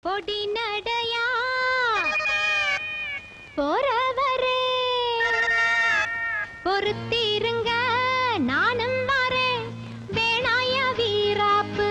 பொடி நடையா போறவரே பொறுத்திருங்க நானும் வரேன் வேணாய வீராப்பு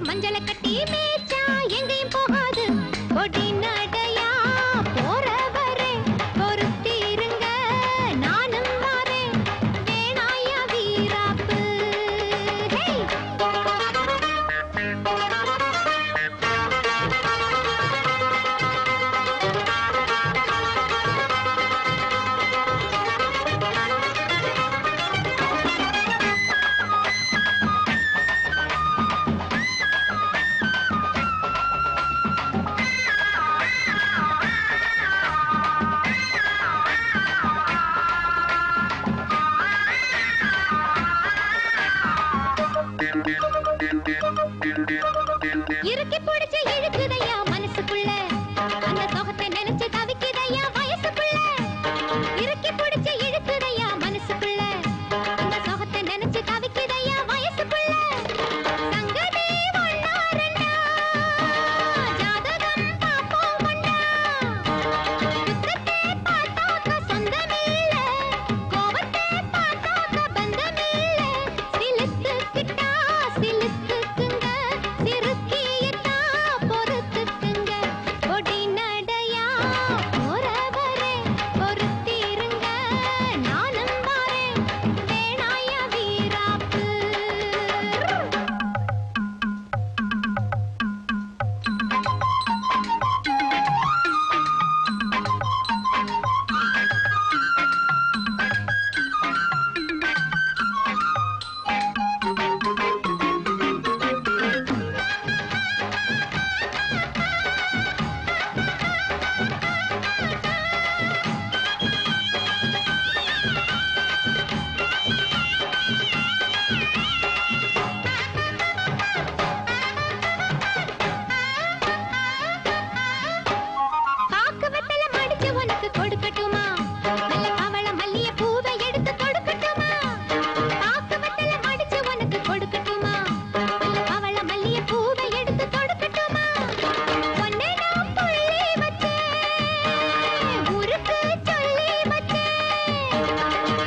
மஞ்சள கட்டி மேச்சா எங்கேயும் போகாது பொடி நடையா போறவரே பொறுத்திருங்க நானும் வரேன் வேணாய வீராப்பு இறுக்கி பிடிச்சு இழுக்குதையா மனசுக்குள்ள அந்த சோகத்தை நினைச்சு தவிக்குதையா வயசுக்குள்ள இறுக்கி பிடிச்சு இழுக்குதையா மனசுக்குள்ள அந்த சோகத்தை நினைச்சு தவிக்குதையா வயசுக்குள்ள சங்கதி ஒண்ணா ரெண்டா ஜாதகம் பாப்போம் ஒண்ணா துக்கத்தை பார்த்தாக்க சொந்தமில்ல கோபத்தை பார்த்தாக்க பந்தமில்ல சிலுத்துக்கிட்டா சிலுத்துக்குங்க சிறுக்கியத்தா பொறுத்துக்குங்க பொடி நடையா போறவரே பொறுத்திருங்க நானும் வரேன் வேணாய வீராப்பு பாக்கு வெத்தல மடிச்சு உனக்கு கொடுக்கட்டுமா நல்ல கமல மல்லிய பூவை எடுத்து கொடுக்கட்டுமா பாக்கு வெத்தல மடிச்சு உனக்கு கொடுக்கட்டுமா நல்ல கமல மல்லிய பூவை எடுத்து கொடுக்கட்டுமா ஒன்னே நான் புள்ளி வச்சேன் ஊருக்கு சொல்லி வச்சேன்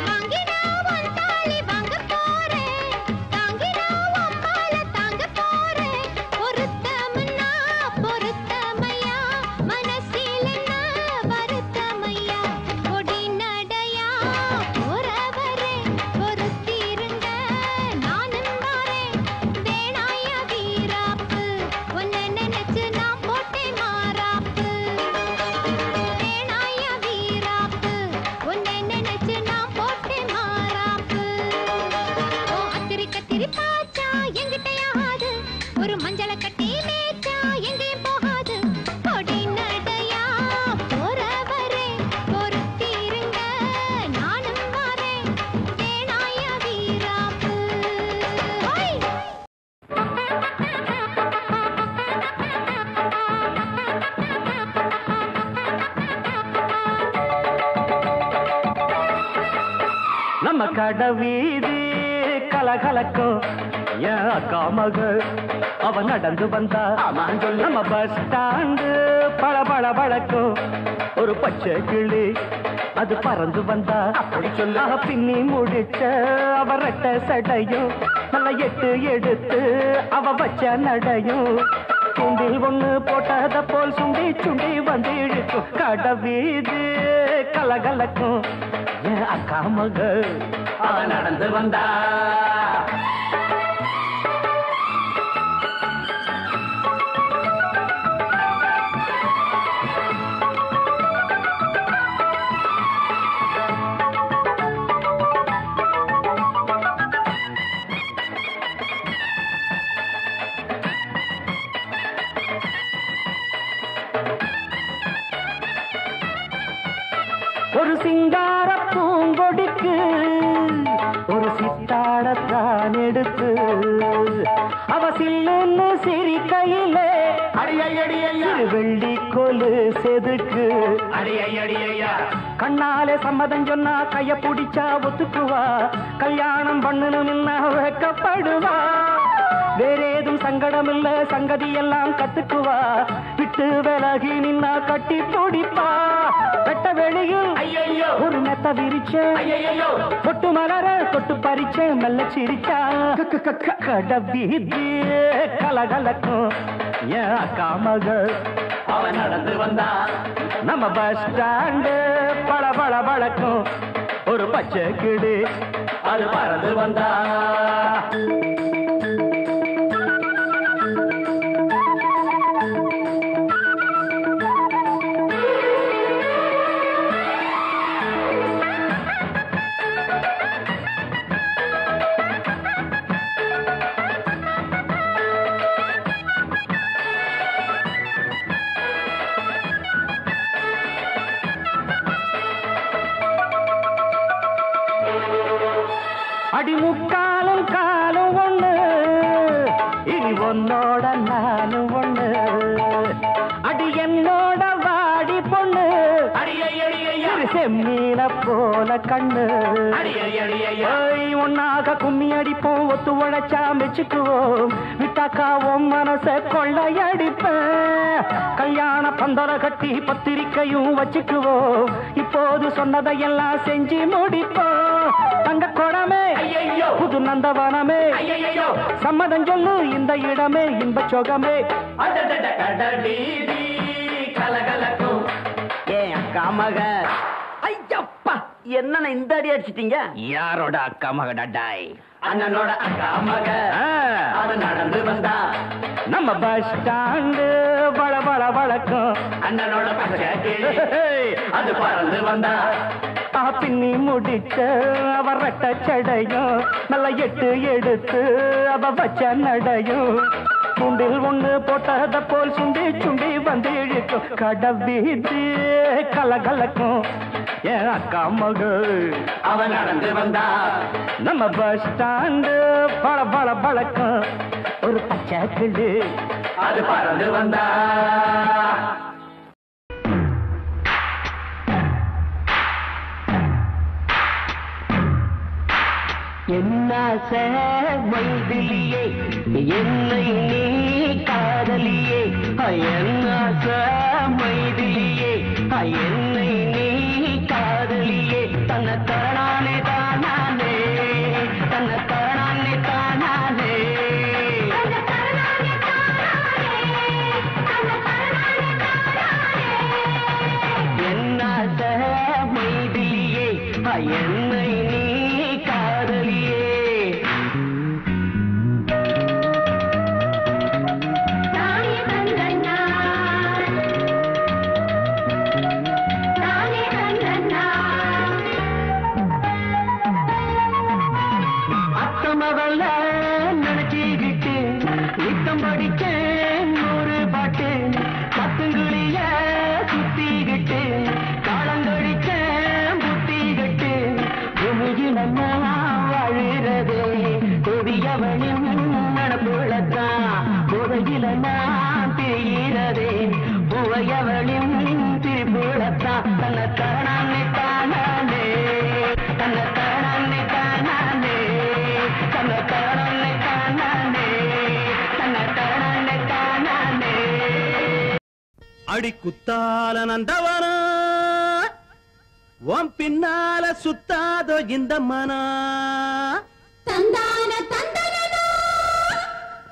வாங்கினா உன் தாலி வாங்க போறேன் தாங்கினா உன் மால தாங்க போறேன் பொருத்தம்னா பொருத்தமையா மனசில் என்ன வருத்தமையா பொடி நடையா போறவரே பொறுத்திருங்க நானும் வரேன் வேணாய வீராப்பு உன்னை நினைச்சு நான் போட்டேன் மாறாப்பு வேணாய வீராப்பு உன்னை நினைச்சு நான் போட்டேன் மாறாப்பு ஓ அத்திரி கத்திரி பாச்சா எங்கிட்டயாது ஒரு மஞ்சள கட்டி மேச்சா எங்கேயும் போகாது பொடி நடையா போறவரே பொறுத்திருங்க நானும் வரேன் வேணாய வீராப்பு நம்ம கடை வீதி கலகலக்கும் என் அக்கா மகள் அவ நடந்து வந்தா நம்ம பஸ் ஸ்டாண்டு பளபள பழக்கும் ஒரு பச்சை கிளி அது பறந்து வந்தா அப்படி சொல்ல பின்னி முடிச்ச அவ ரெட்ட சடையும் நல்ல எட்டு எடுத்து அவ வச்ச நடையும் தூண்டில் ஒண்ணு போட்டத போல் சுண்டி சுண்டி வந்து இழுக்கும் கடை வீதி கல கலகலக்கும் என் அக்கா மக அவ நடந்து வந்தா. ஒரு சிங்கார பூங்கொடிக்கு ஒரு சித்தாடத்தான் எடுத்து அவ சில்லுன்னு சிரிக்கையிலே வெள்ளி கொலு செதுக்கு கண்ணாலே சம்மதம் சொன்னா கைய பிடிச்சா ஒத்துக்குவா, கல்யாணம் பண்ணணும் வைக்கப்படுவா, வேறேதும் சங்கடம் இல்ல சங்கதி எல்லாம் கத்துக்குவா, விட்டு விலகி நின்னா கட்டி பிடிப்பா. வெட்ட வெளியில் ஒரு மெத்த விரிச்ச தொட்டு மலர தொட்டு பறிச்ச மெல்ல சிரிச்சா. கடவீதி கலகலக்கும் என் அக்கா மகள் அவ நடந்து வந்தா. நம்ம பஸ் ஸ்டாண்டு பல பல பழக்கும் ஒரு பச்சை கிளி அது பறந்து வந்தா. அடி முக்காலும் காலும் ஒண்ணு, இனி உன்னோட நானும் ஒண்ணு, அடி என்னோட வாடி பொண்ணு, செம்மீன போல கண்ணு, ஒன்னாக கும்மி அடிப்போம், ஒத்து உழைச்சா மெச்சுக்குவோம், விட்டாக்காவும் மனச கொள்ளையடிப்பேன், கல்யாண பந்தர கட்டி பத்திரிக்கையும் வச்சுக்குவோம், இப்போது சொன்னதையெல்லாம் செஞ்சு முடிப்போம். தங்க குடமே புது நந்தவனமே சம்மதம் சொல்லு இந்த இடமே இன்ப சொகமே. கலகலக்கும் ஏன் அக்கா மக. ஐயப்பா என்ன இந்த அடி அடிச்சிட்டீங்க? யாரோட அக்கா மக டட்டாய்? அண்ணனோட அக்கா மக அவ நடந்து வந்தா. நம்ம பஸ் ஸ்டாண்டு வள வள வழக்கம் அண்ணனோட அது பறந்து வந்தா. பின்னி முடிச்ச அவ ரெட்ட சடையும் நல்ல எட்டு எடுத்து அவ வச்ச நடையும் துண்டில் ஒண்ணு போட்டத போல் சுண்டி சுண்டி வந்து இழுக்கும். கடவீதி கலகலக்கும் என் அக்கா மகள் அவ நடந்து வந்தா. நம்ம பஸ் ஸ்டாண்டு பல பல பழக்கம் ஒரு பச்சை கிளி அது பறந்து வந்தா. என்னாச மைதிலியே என்னை நீ காதலியே, என்னாச மைதிலியே என்னை நீ காதலியே, தன்னை தரணானே தானானே தன்னை தரணானே தானானே. என்னாச மைதிலியே என்னை நீ காதலியே. அத்தமவல்ல நினைச்சுக்கிட்டு நித்தம் படிச்சேன் நூறு பாட்டு, பத்துங்குழிய சுத்திக்கிட்டு காலங்கழிச்சேன் புத்திக்கிட்டு, பூமியில் வாழுறதே கொடியவனின் மனப்புள்ளத்தான், புதையில நான் தெரிகிறதே புவையவனின் திருப்புள்ளத்தான். தன்னை தரணானே தானானே தன்னை தரணானே தானானே தன்னை தரணானே தானானே தன்னை தரணானே தானானே. அடி குத்தால நந்தவனா உன் பின்னால சுத்தாதோ இந்த மனா. தந்தான தந்தனனா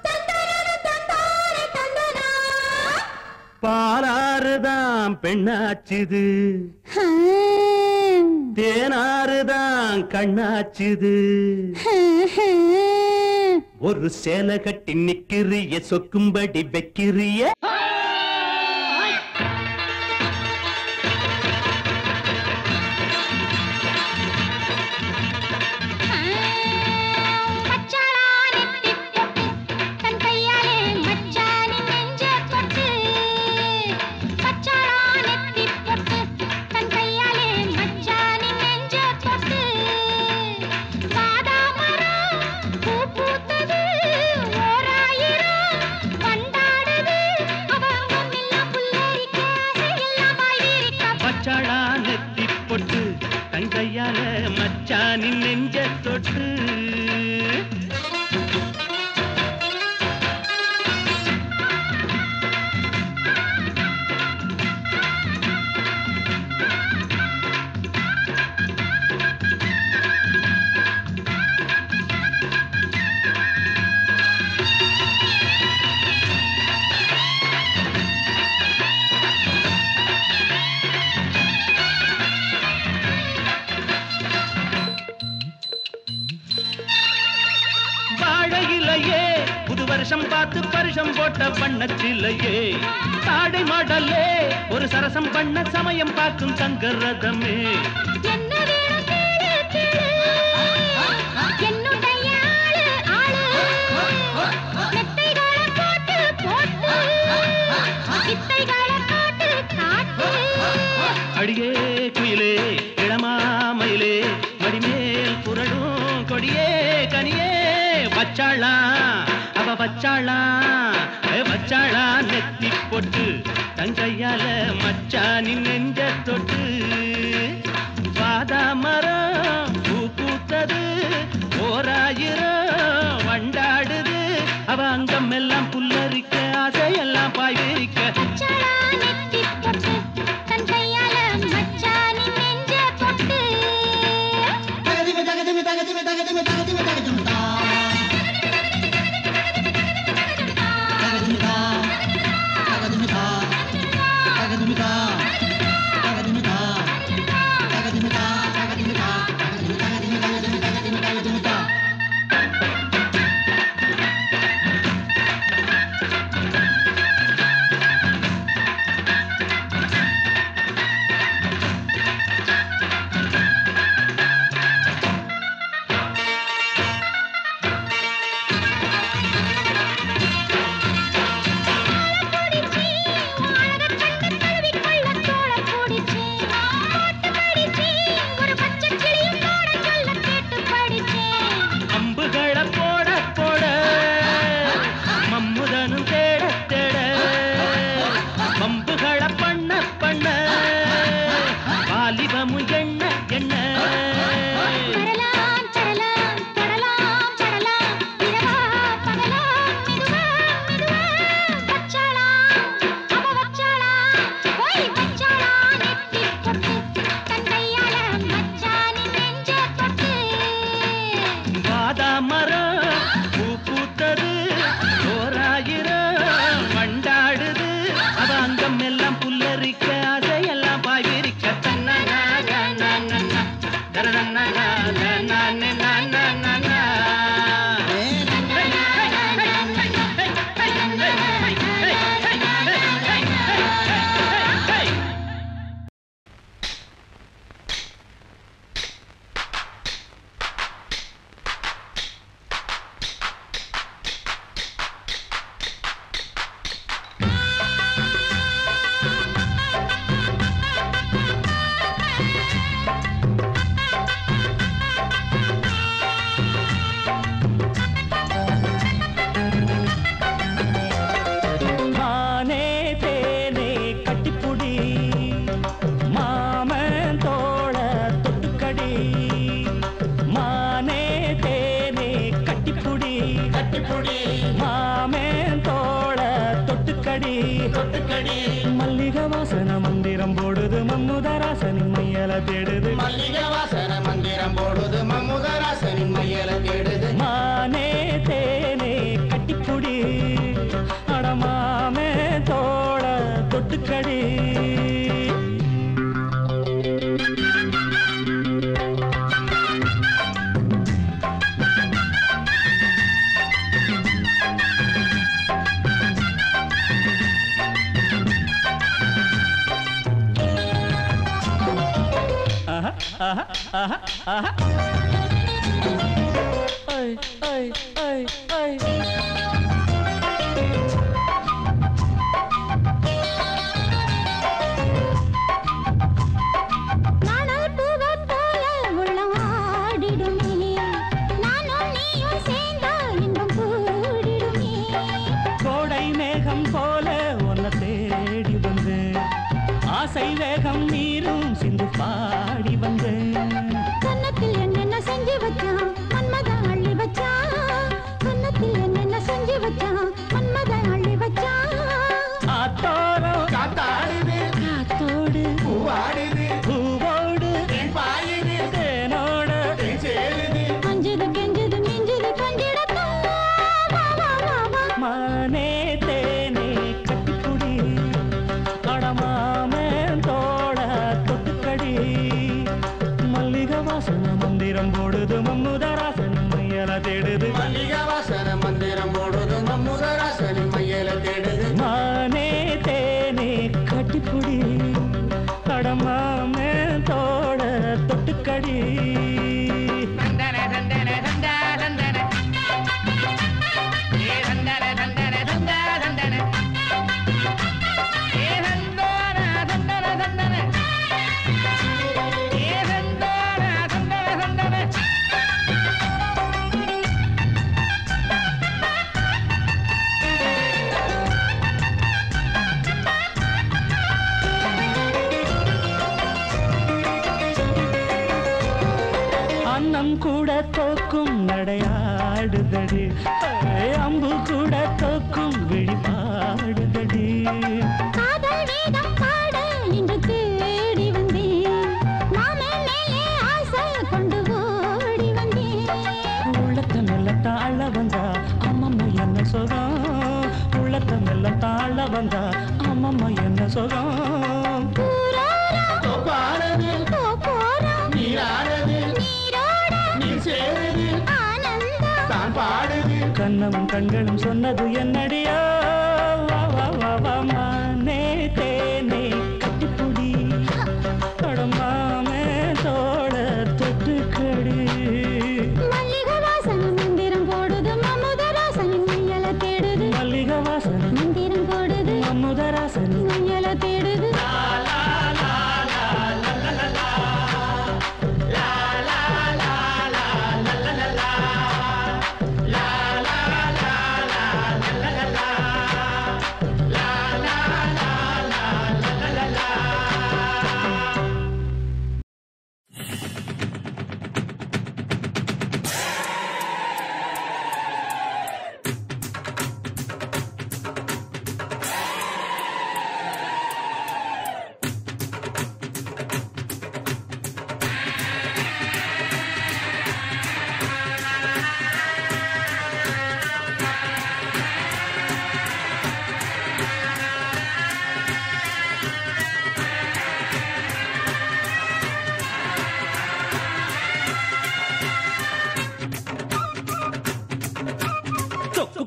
தந்தனன தந்தானே தந்தனா. பாலாறுதான் பெண்ணாச்சுது. தேனாறுதான் கண்ணாச்சுது ஒரு சேலை கட்டி நிக்கிறிய சொக்கும்படி வைக்கிறிய கையால மச்சானின் நெஞ்ச தொட்டு புது வருஷம் பார்த்து பரிசம் போட்ட பண்ணத்திலேயே தாடை மாடலே ஒரு சரசம் பண்ண சமயம் பார்க்கும் சங்கரதமே அடியே குயிலே இளமாமயிலே மடிமேல் புரடும் கொடியே கனியே வச்சாளா அவ வச்சாளா வச்சாளா நெத்தி போட்டு தங்கையால மச்சானின் நெஞ்ச தொட்டு வாதா மரம் பூ பூத்தது ஓராயிரம் வண்டாடுது அவ அங்கம் எல்லாம் புல்லரிக்க ஆசையெல்லாம் பாய் விரிக்க வேகம் நீரும் சிந்து பாடி வந்தேன் கன்னத்தில் என்னென்ன செஞ்சு வச்சான் மன்மதன் அள்ளி வச்சான் கன்னத்தில் என்னென்ன செஞ்சு வச்சான் மன்மதன் அள்ளி வச்சான் ஆத்தோரம் காத்தாடுது காத்தோடு பூவாடுது பூவோடு பாயுது தேனோட சேருது அஞ்சுது கெஞ்சுது மிஞ்சுது கஞ்சிடத்தான் மானே தேனே கட்டிக்குடி அடமாமே தோட தொட்டுக்கடி மல்லிகை வாசன மந்திரம் போடுது மம்முதராசன் மையல தேடுது மல்லிகை வாசன மந்திரம் போடுது மம்முதராசன் மையல தேடுது மானே தேனே கட்டிக்குடி அடமாமே தோட தொட்டுக்கடி அன்னம் கூட தோக்கும் நடையாடுதடி அம்பு கூட தோக்கும் விழிபாடுதடி காதல் வேதம் பாட இன்று தேடி வந்தேன் மாமே மேலே ஆசை கொண்டு ஓடி வந்தேன் உள்ளத்த மெல்ல தாழ வந்தா அம்மம்மா என்ன சுகம் உள்ளத்த மெல்ல தாழ வந்தா அம்மம்மா என்ன சுகம் பாடுது நீராடுது நீ சேருது தான் பாடுது கண்ணமும் கண்களும் சொன்னது என்னடியோ வா வா வா வா மானே தேனே கட்டிப்புடி தொடமாமே தோட தொட்டுக்கடி மல்லிகை வாசன மந்திரம் போடுது மம்முதராசன் மையல தேடுது மல்லிகை வாசன மந்திரம் போடுது மம்முதராசன் மையல தேடுது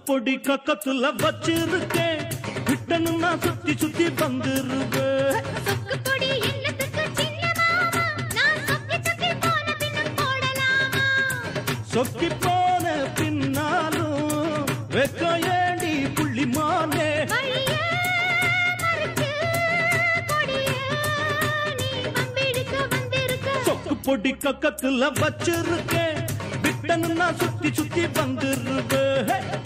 பொடி கக்கத்துல வச்சிருக்கேன் விட்டனுன்னா சுத்தி சுத்தி வந்துருவேன் சொக்கு பொடி என்னத்துக்கு சின்ன மாமா நான் சொக்கி சொக்கி போன பின்னும் போடலாமா சொக்கி போன பின்னாலும் வெக்க ஏண்டி புள்ளிமானே வழியே மறைச்சு கொடியே நீ வம்பிழுக்க வந்திருக்க சொக்கு பொடி கக்கத்துல வச்சிருக்கேன் விட்டனுன்னா சுத்தி சுத்தி வந்துருவேன்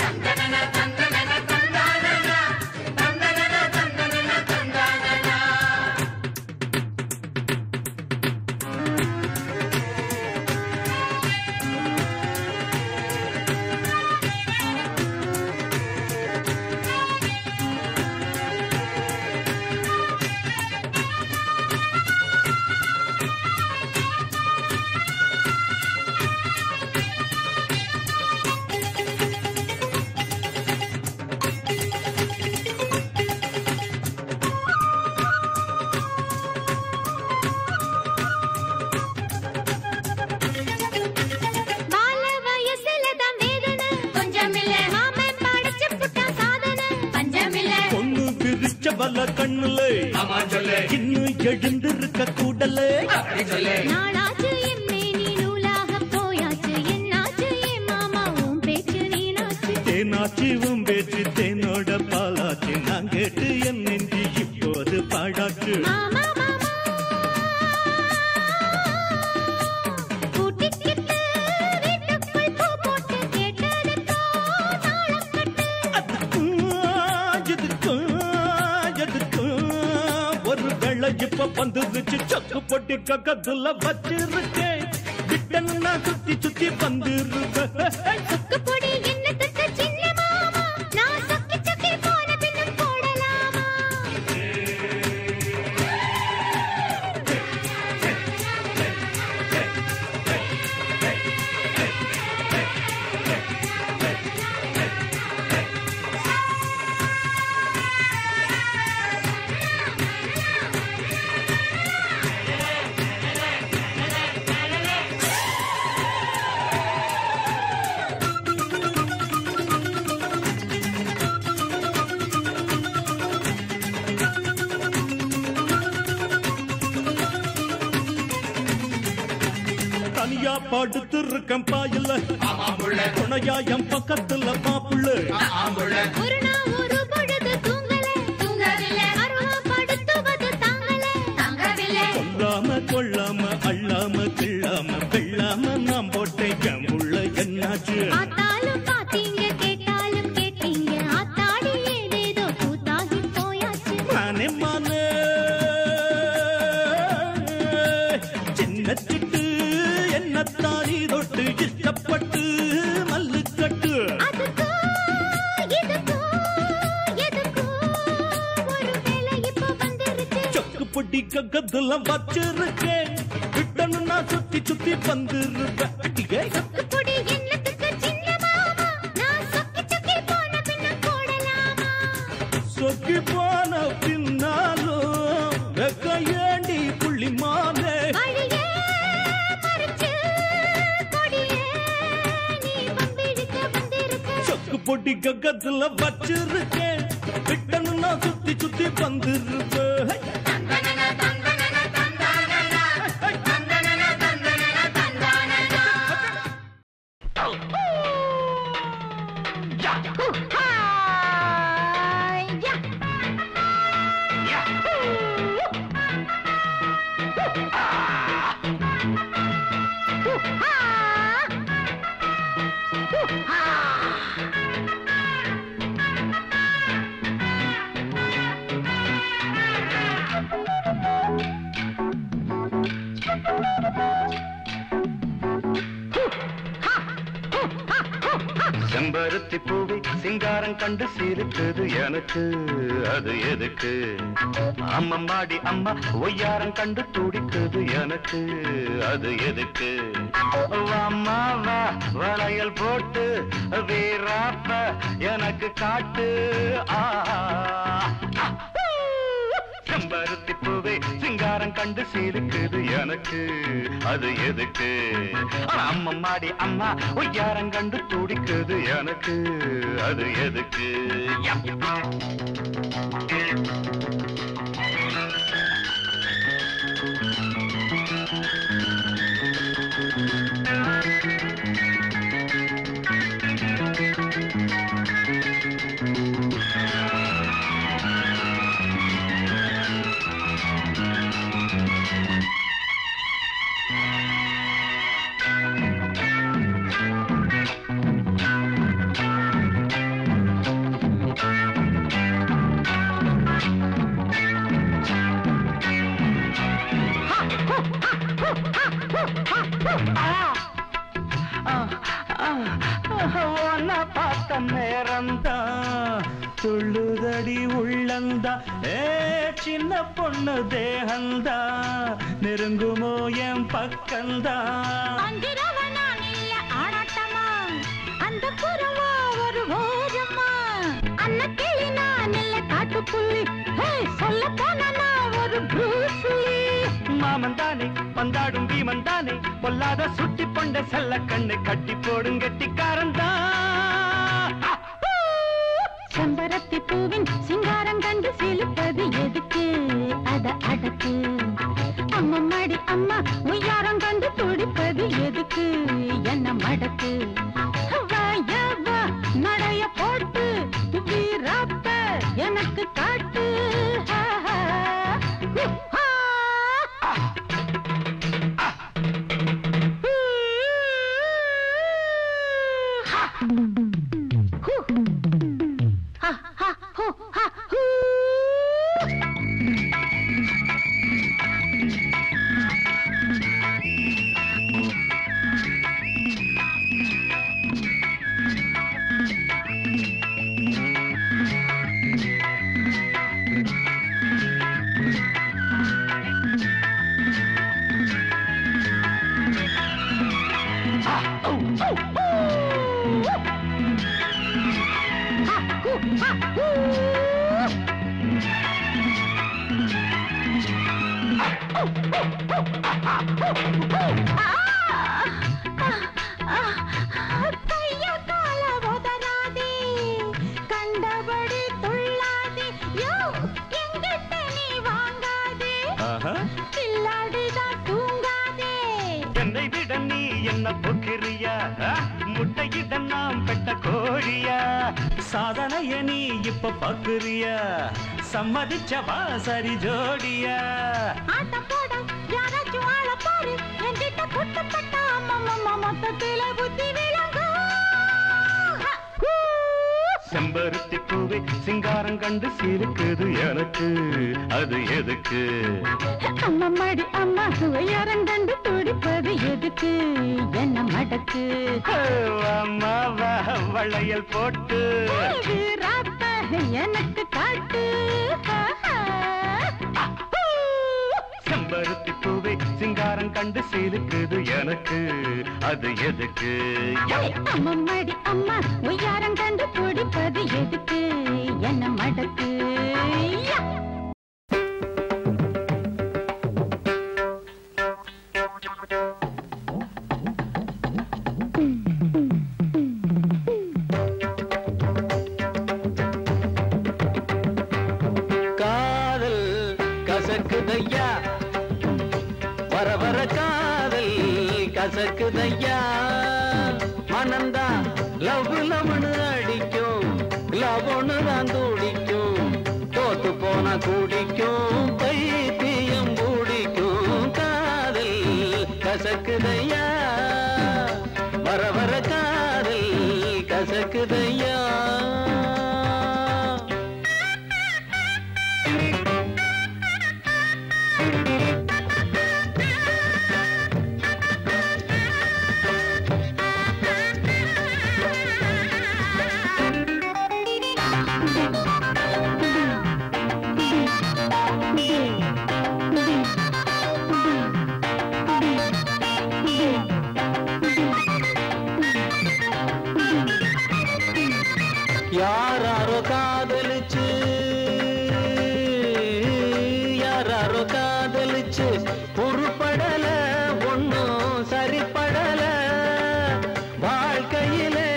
கண்ணுல இன்னும் எழுந்திருக்க கூடல நாளாச்சு என்னாச்சுவும் பேச்சு தேனோட பாலாச்சு நான் கேட்டு என் நெஞ்சு இப்போது பாடாச்சு இப்ப வந்துருச்சு சக்கு பொட்டி கக்கத்துல வச்சிருக்கேன் விட்டன்னா சுத்தி சுத்தி வந்துருவேன் தனியா படுத்து இருக்கேன் பாயில துணையா என் பக்கத்துல மாப்புள்ள கொல்லாம கொள்ளாம அள்ளாம கிள்ளாம வெள்ளாம நாம் போட்டேன் என் உள்ள என்னாச்சு மானே மானே சின்ன சிட்டு என்னத்தாரி தொட்டு இஷ்டப்பட்டு மல்லு கட்டு சொக்கு பொட்டி கக்கத்துல வச்சிருக்கேன் விட்டணும்னா சுத்தி சுத்தி வந்துருவேன் சொக்கி போன பின்னாலும் வெக்க ஏண்டி புள்ளிமானே சொக்கு பொட்டி கக்கத்துல வச்சிருக்கேன் விட்டணும்னா சுத்தி சுத்தி வந்துருவேன் செம்பருத்தி பூவை சிங்காரம் கண்டு சிரித்தது எனக்கு அது எதுக்கு அம்மம்மாடி அம்மா ஒய்யாரம் கண்டு துடித்தது எனக்கு அது எதுக்கு அம்மா வா வளையல் போட்டு வீராப்ப எனக்கு காட்டு செம்பருத்தி பூவே சிங்காரம் கண்டு சிரிக்குது எனக்கு அது எதுக்கு அம்மம்மாடி அம்மா ஒய்யாரம் கண்டு துடிக்குது எனக்கு அது எதுக்கு பார்த்த நேரம்தான் துள்ளுதடி உள்ளந்தா சின்ன பொண்ணு தேகந்தா நெருங்குமோ என் பக்கந்தா அந்த புறமா ஒரு ஓரமா அன்ன கிளி நான் இல்ல காட்டுப்புள்ளி சொல்ல போனா ஒரு ப்ரூஸ்லி மாமன் தானே வந்தாடும் பீமன் தானே பொல்லாத சுட்டி பொண்ட செல்ல கண்ணு கட்டி போடும் கெட்டிக்காரன் தான் செம்பருத்தி பூவின் சிங்காரம் கண்டு சிலிப்பது எதுக்கு அத அடக்கு அம்மம்மாடி அம்மா உய்யாரம் கண்டு துடிப்பது எதுக்கு என்ன மடக்கு நடைய போட சாதனைய நீ இப்ப பாக்குறியா சம்மதிச்சவா சரி ஜோடியா ஆட்டம் போட யாராச்சும் ஆள பாரு என்கிட்ட குட்டப்பட்ட அம்மம்மா மொத்தத்தில புத்தி விளங்கும் செம்பருத்தி பூவே சிங்காரம் கண்டு சிரிக்குது எனக்கு அது எதுக்கு அம்மம்மாடி அம்மா யாரம் கண்டு துடிப்பது எதுக்கு என்ன மடக்கு அம்மா வளையல் போட்டு வீராப்ப எனக்கு காட்டு செம்பருத்தி பூவே சிங்காரம் கண்டு சிரிக்குது எனக்கு அது எதுக்கு அம்மம்மாடி அம்மா யாரம் கண்டு துடிப்பது எதுக்கு என்ன மடக்கு கசக்குதையா வர வர காதல் கசக்குதையா மனந்தா லவ் லவ்னு அடிக்கும் லவ்னு தான் துடிக்கும் தோத்து போன குடிக்கும் பைத்தியம் பிடிக்கும் காதல் கசக்குதையா வர வர காதல் கசக்குதையா யாராரோ காதலிச்சு யாராரோ காதலிச்சு பொறுப்படல ஒன்னும் சரிப்படல வாழ்க்கையிலே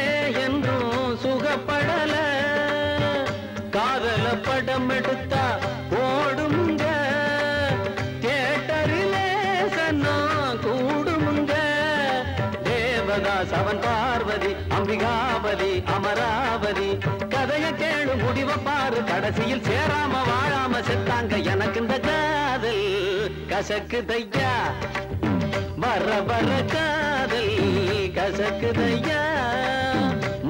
என்றும் சுகப்படல காதல படம் எடுத்தா ஓடுமுங்க தியேட்டரிலே சன்னா கூடுமுங்க தேவதாஸ் அவன் பார்வதி அம்பிகாபதி அமராவதி கதைய கேளு முடிவ பாரு கடைசியில் சேராம வாழாம செத்தாங்க எனக்கு இந்த காதல் கசக்குதையா வர வர காதல் கசக்குதையா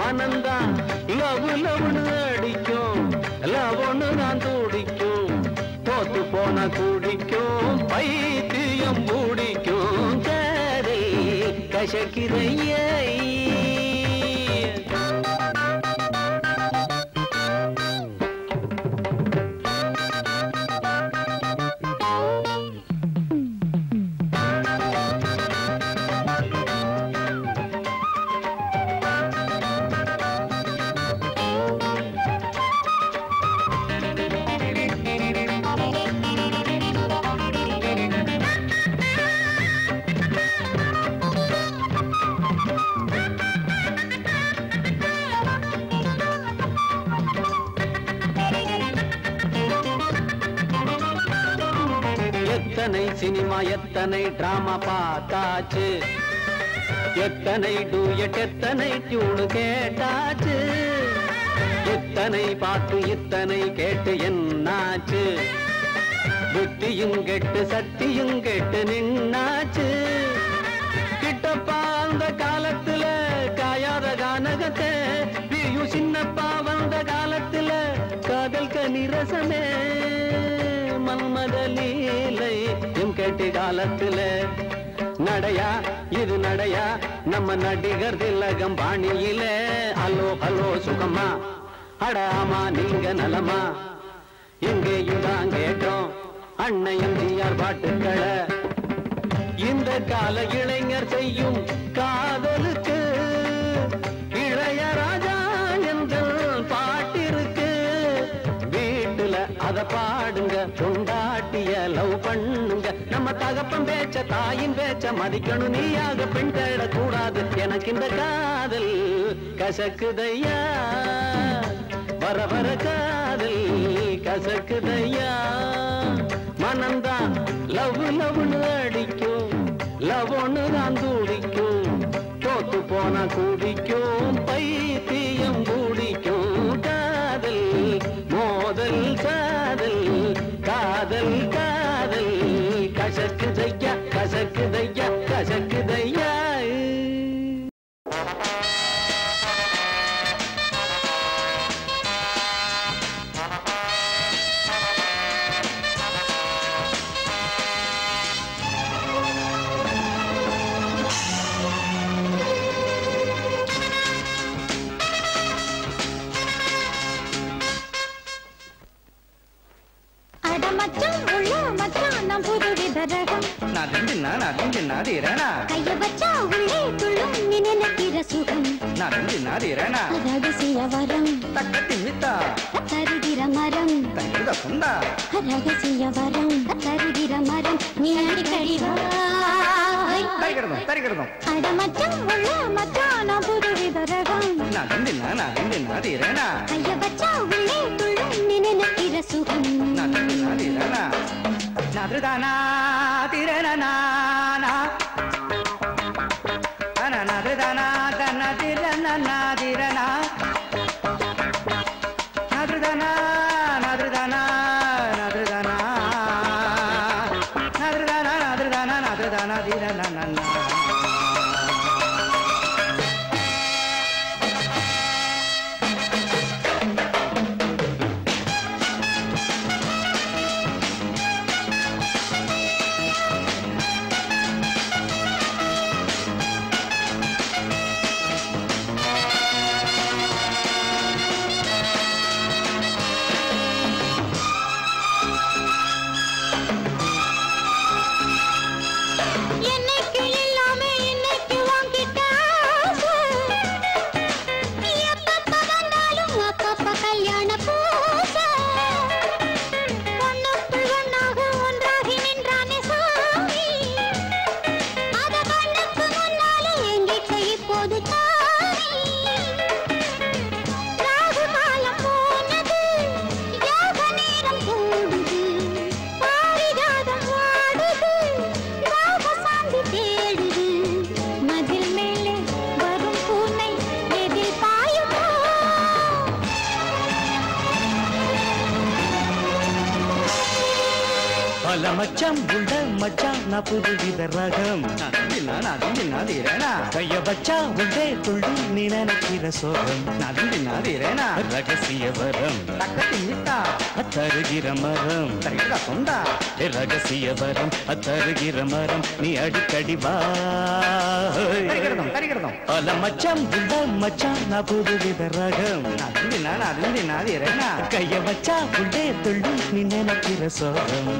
மனந்தான் லவ் லவ்னு அடிக்கும் லவ்னு தான் துடிக்கும் தோத்து போன குடிக்கும் பைத்தியம் பிடிக்கும் காதல் கசக்குதையா எத்தனை சினிமா எத்தனை டிராமா பார்த்தாச்சு எத்தனை டூயட் எத்தனை டியூனு கேட்டாச்சு இத்தனை பார்த்து இத்தனை கேட்டு என்னாச்சு புத்தியும் கெட்டு சக்தியும் கெட்டு நின்னாச்சு கிட்டப்பா அந்த காலத்துல காயாத கானகத்தை பரவசமே மன்மத லீலை எம் கேட்டு காலத்துல நடையா இது நடையா நம்ம நடிகர் திலகம் பாணியிலே ஹலோ ஹலோ சுகமா அட ஆமா நீங்க நலமா எங்கேயும் தான் கேட்டோம் அன்னையும் ஜிஆர் பாட்டுக்களை இந்த கால இளைஞர் செய்யும் காதலுக்கு இளையராஜா என்ற பாட்டிருக்கு வீட்டுல அத பாடுங்க கொண்டாட்டிய லவ் பண்ணுங்க நம்ம தகப்பன் பேச்ச தாயின் பேச்ச மதிக்கணும் நீயாக பெண் தேடக்கூடாது எனக்கு இந்த காதல் கசக்குதையா வர வர காதல் கசக்குதையா மனம்தான் லவ் லவ்னு அடிக்கும் லவ் ஒண்ணுதான் துடிக்கும் தோத்து போனா குடிக்கும் பைத்தியம் குடிக்கும் காதல் மோதல் காதல் காதல் காதல் கசக்குதையா கசக்குதையா கசக்குதையா கைய வச்சா உள்ளே துள்ளும் நீ நினைக்கிற சுகம் ரகசிய வரம் தருகிற மரம் ரகசிய வரம் தருகிற மரம் நீ அடிக்கடி அட மச்சான் உள்ள மச்சான் நான் புதுவித ரகம் கைய வச்சா உள்ளே துள்ளும் நீ நினைக்கிற சுகம் நதுதானா திரணனா நதுதானா தன திரணனா திரணா நதுதானா நதுதானா நதுதானா நதுதானா நதுதானா நதுதானா திரணனா மச்சான் உள்ள மச்சான் நான் புதுவித ரகம் கைய வச்சா உள்ளே துள்ளி நீ நினைக்கிற சோகம் ரகசிய வரம் தருகிற மரம் ரகசிய வரம் தருகிற மரம் நீ அடிக்கடி வா மச்சான் உள்ள மச்சான் நான் புதுவித ரகம் கைய வச்சா உள்ளே துள்ளி நீ நினைக்கிற சோகம்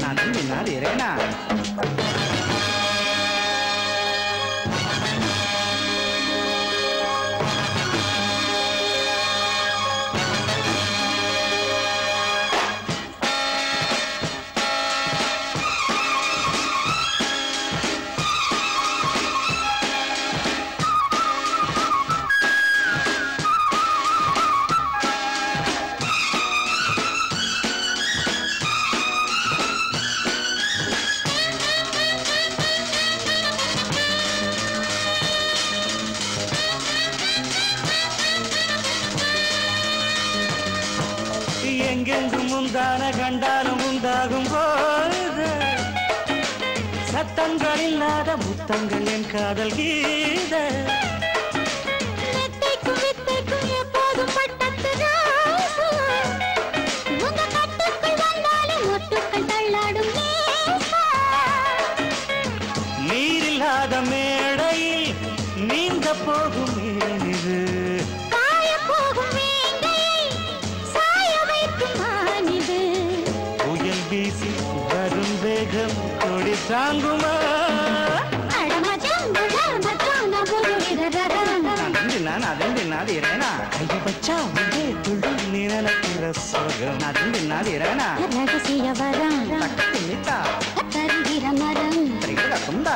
எங்கெங்கும் முந்தான கண்டாலும் உண்டாகும் போது சத்தங்கள் இல்லாத முத்தங்கள் என் காதல் கீத எப்போதும் பட்டத்து ராசு உங்க கட்டு நான் தின்னாதீரேனா கைய வச்சா உள்ளே துள்ளி நீ நினைக்கிற சுகம் நான் தின்னாதீரேனா ரகசிய வரம் தக்கத்திட்டா தருகிற மரம் திரிகட சுந்தா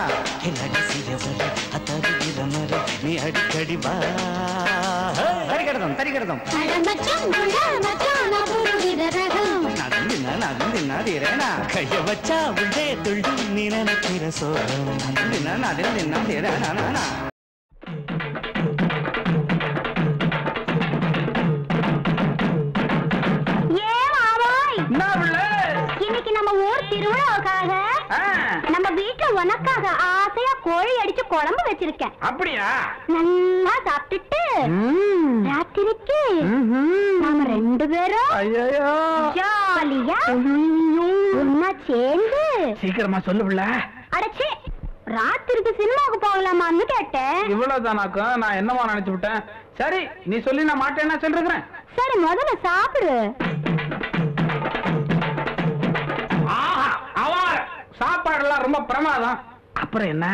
ரகசிய வரம் தருகிற மரம் நீ அடிக்கடி வா தரிகடதம் மச்சான் குண்டா மச்சான் புருகிற ரகம் நான் தின்னாதீரேனா கைய வச்சா உள்ளே துள்ளி நீ நினைக்கிற சுகம் நான் தின்னாதீரேனா இன்னைக்கு நம்ம ஊர் திருவிழாவுக்காக நம்ம வீட்டுல உனக்காக ஆசையா கோழி அடிச்சு குழம்பு வச்சிருக்கேன். அப்படியா? நல்லா சாப்பிட்டுட்டு ராத்திரிக்கு நாம 2 பேரும் ஜாலியா ஒன்னா சேர்ந்து சீக்கிரமா சொல்லுவில்ல. அடச்சே ராத்திரிக்கு சினிமாவுக்கு போகலாமான்னு கேட்டேன். இவ்வளவுதானாக்கா? நான் என்னமா நினைச்சு விட்டேன். சரி நீ சொல்லி நான் மாட்டேன்னா சொல்றேன். சரி முதல்ல சாப்பிடு. சாப்பாடுலாம் ரொம்ப பிரமாதம். அப்புறம் என்ன?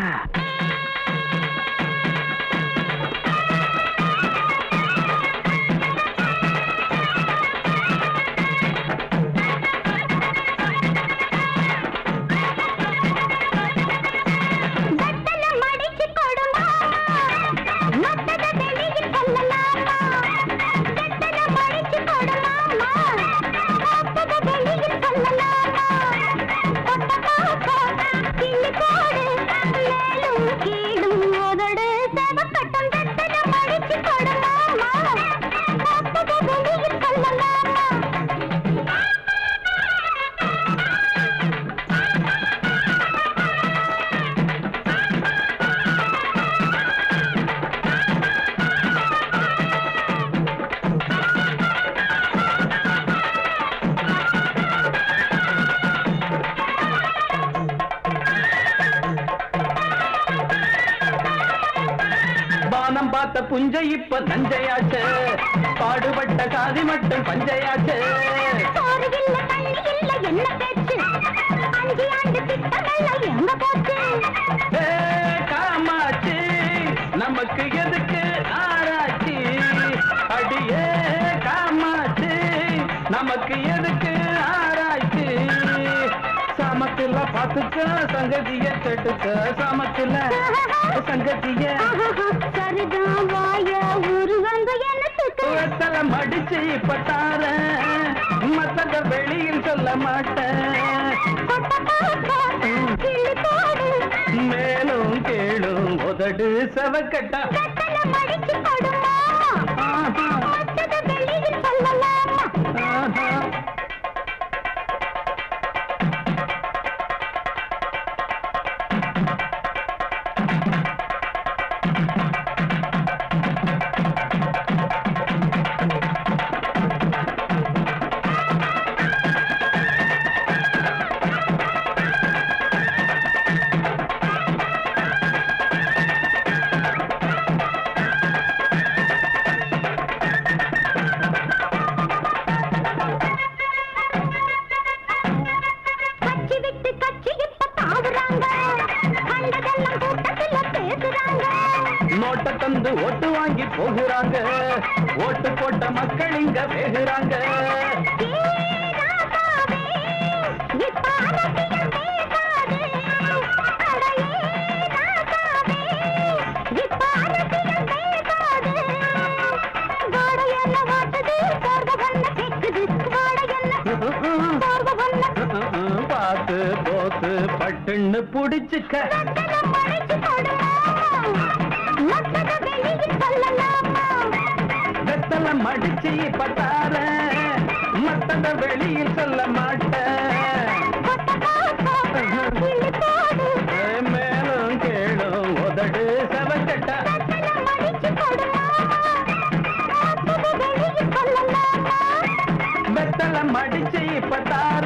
புஞ்சை இப்ப நஞ்சையாச்சு, பாடுபட்ட சாதி மட்டும் பஞ்சையாச்சு. காமாச்சு நமக்கு எதுக்கு ஆராய்ச்சி, அடியே காமாச்சு நமக்கு எதுக்கு ஆராய்ச்சி. சாமத்துல பாத்துக்க சங்கதிய கேட்டுக்க, சாமத்துல சங்கதிய சரிதான் வாய ஊரு வந்து என்ன மடிச்சு இப்ப தார, மத்தத வெளியில் சொல்ல மாட்டேன். மேலும் கேளும் உதடு செவக்கட்டா தந்து ஓட்டு வாங்கி போகிறாங்க, ஓட்டு போட்ட மக்கள் இங்க வேகுறாங்க. பார்த்து போத்து பட்டுன்னு புடிச்சுக்க, வெத்தல மடிச்சு பட்டார மத்தத வெளியில் சொல்ல மாட்டேன். மேலும் கேளும் உதடு செவக்கட்டா வெத்தல மடிச்சு பட்டார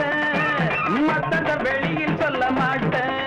மத்தத வெளியில் சொல்ல மாட்டேன்.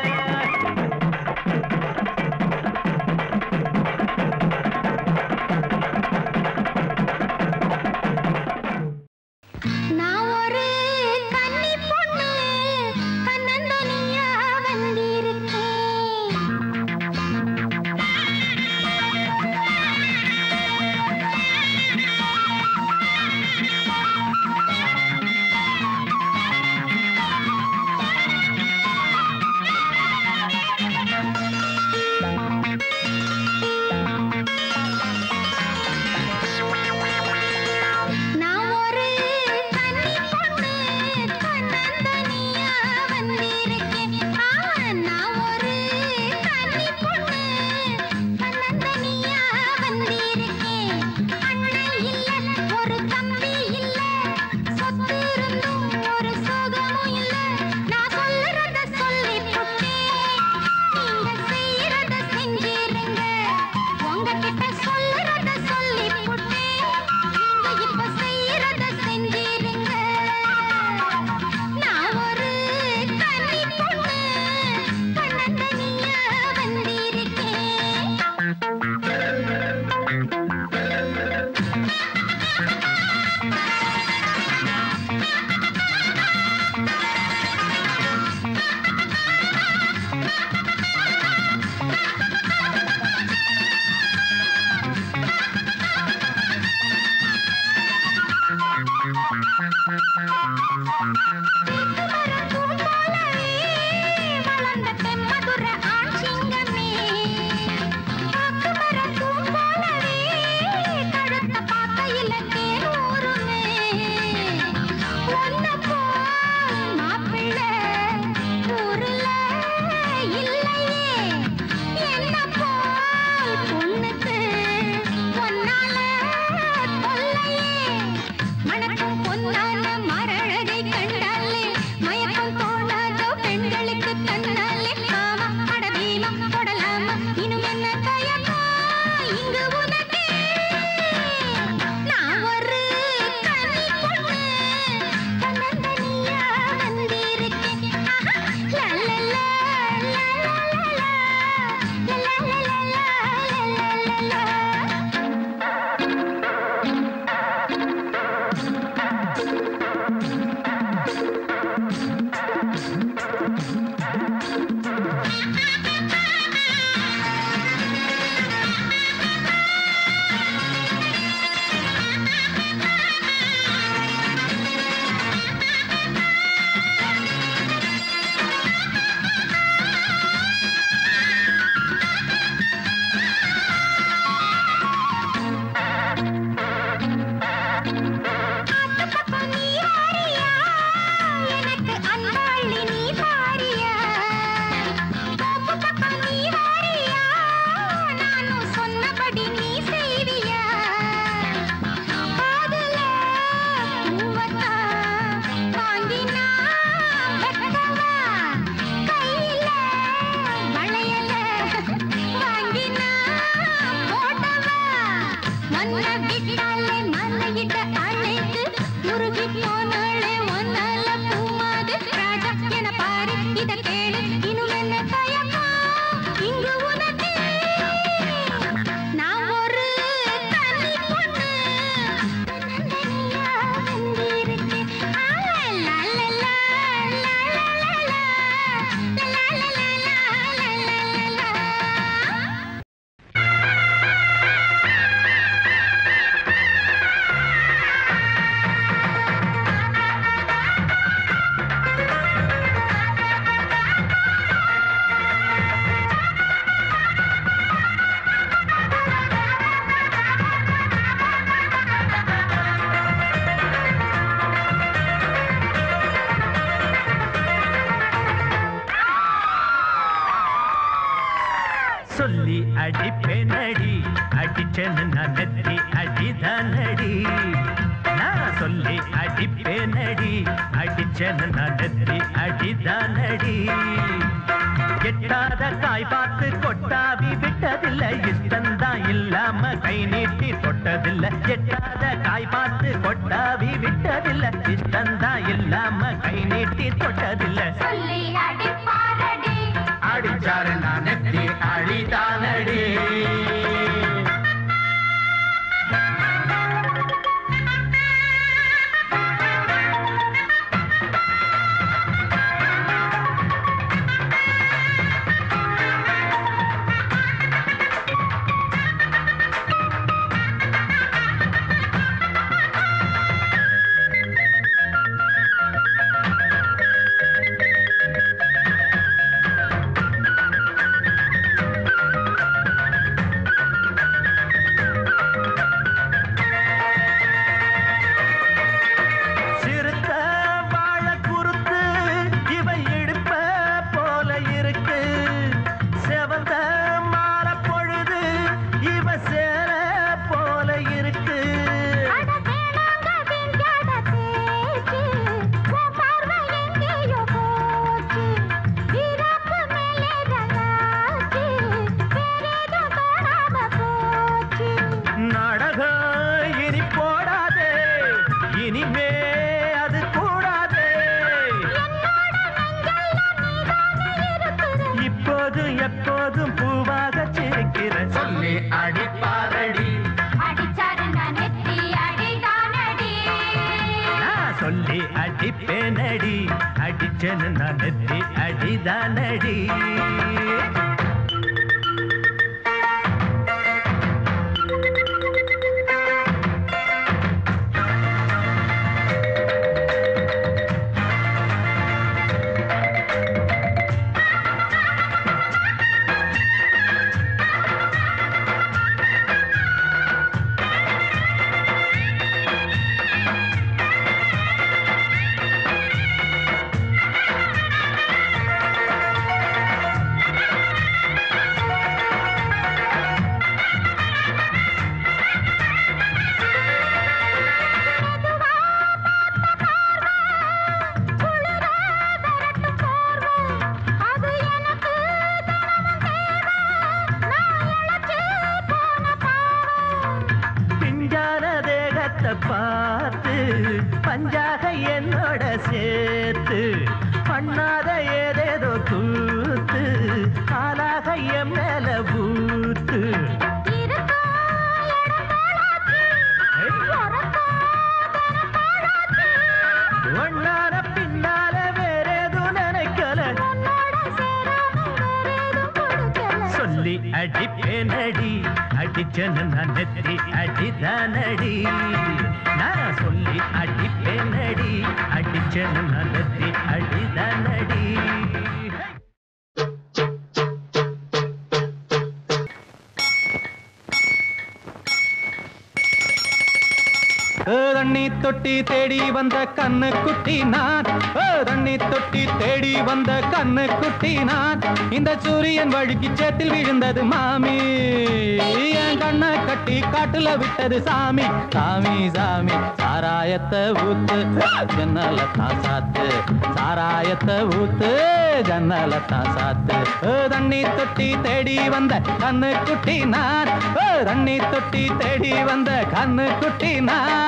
சொல்லி அடிப்பேனடி அடிச்சேன்னு நான் நெத்தி அடிதானடி நான் சொல்லி அடிப்பேனடி அடிச்சேன்னு நான் நெத்தி அடிதானடி எட்டாத காய் பார்த்து கொட்டாவி விட்டதில்லை இஷ்டந்தான் இல்லாம கை நீட்டி தொட்டதில்லை எட்டாத காய் பார்த்து கொட்டாவி விட்டதில்லை இஷ்டந்தான் இல்லாம கை நீட்டி தொட்டதில்லை சொல்லி அடிப்பாரடி அடிச்சாரு நான் நெத்தி அடிதானடி எப்போதும் பூவாக சிரிக்கிற சொல்லி அடிப்பாரடி அடிச்சாரு நான் நெத்தி அடிதானடி நான் சொல்லி அடிப்பேனடி அடிச்சேன்னு நான் நெத்தி அடிதானடி பார்த்து பஞ்சாக என்னோட சேர்த்து பண்ணாத ஏதேதோ கூத்து காலாக என் மேல பூத்து ஒன்னார பின்னால வேறேதும் நினைக்கல சொல்லி அடிப்பேனடி அடிச்சன நெத்தி அடிதானடி நான் சொல்லி அடிப்பேனடி அடிச்சன நெத்தி அடிதானடி தண்ணி தொட்டி தேடி வந்த கண்ணு குட்டி நான் தண்ணி தொட்டி தேடி வந்த கண்ணு குட்டி நான் இந்த சூரியன் வழுக்கி சேத்தில் விழுந்தது மாமி என் கண்ணை கட்டி காட்டுல விட்டது சாமி சாமி சாமி சாராயத்தை ஊத்து ஜன்னல தான் சாத்து சாராயத்தை ஊத்து ஜன்னல தான் சாத்து தண்ணி தொட்டி தேடி வந்த கண்ணு குட்டி நான் தண்ணி தொட்டி தேடி வந்த கண்ணு குட்டி நான்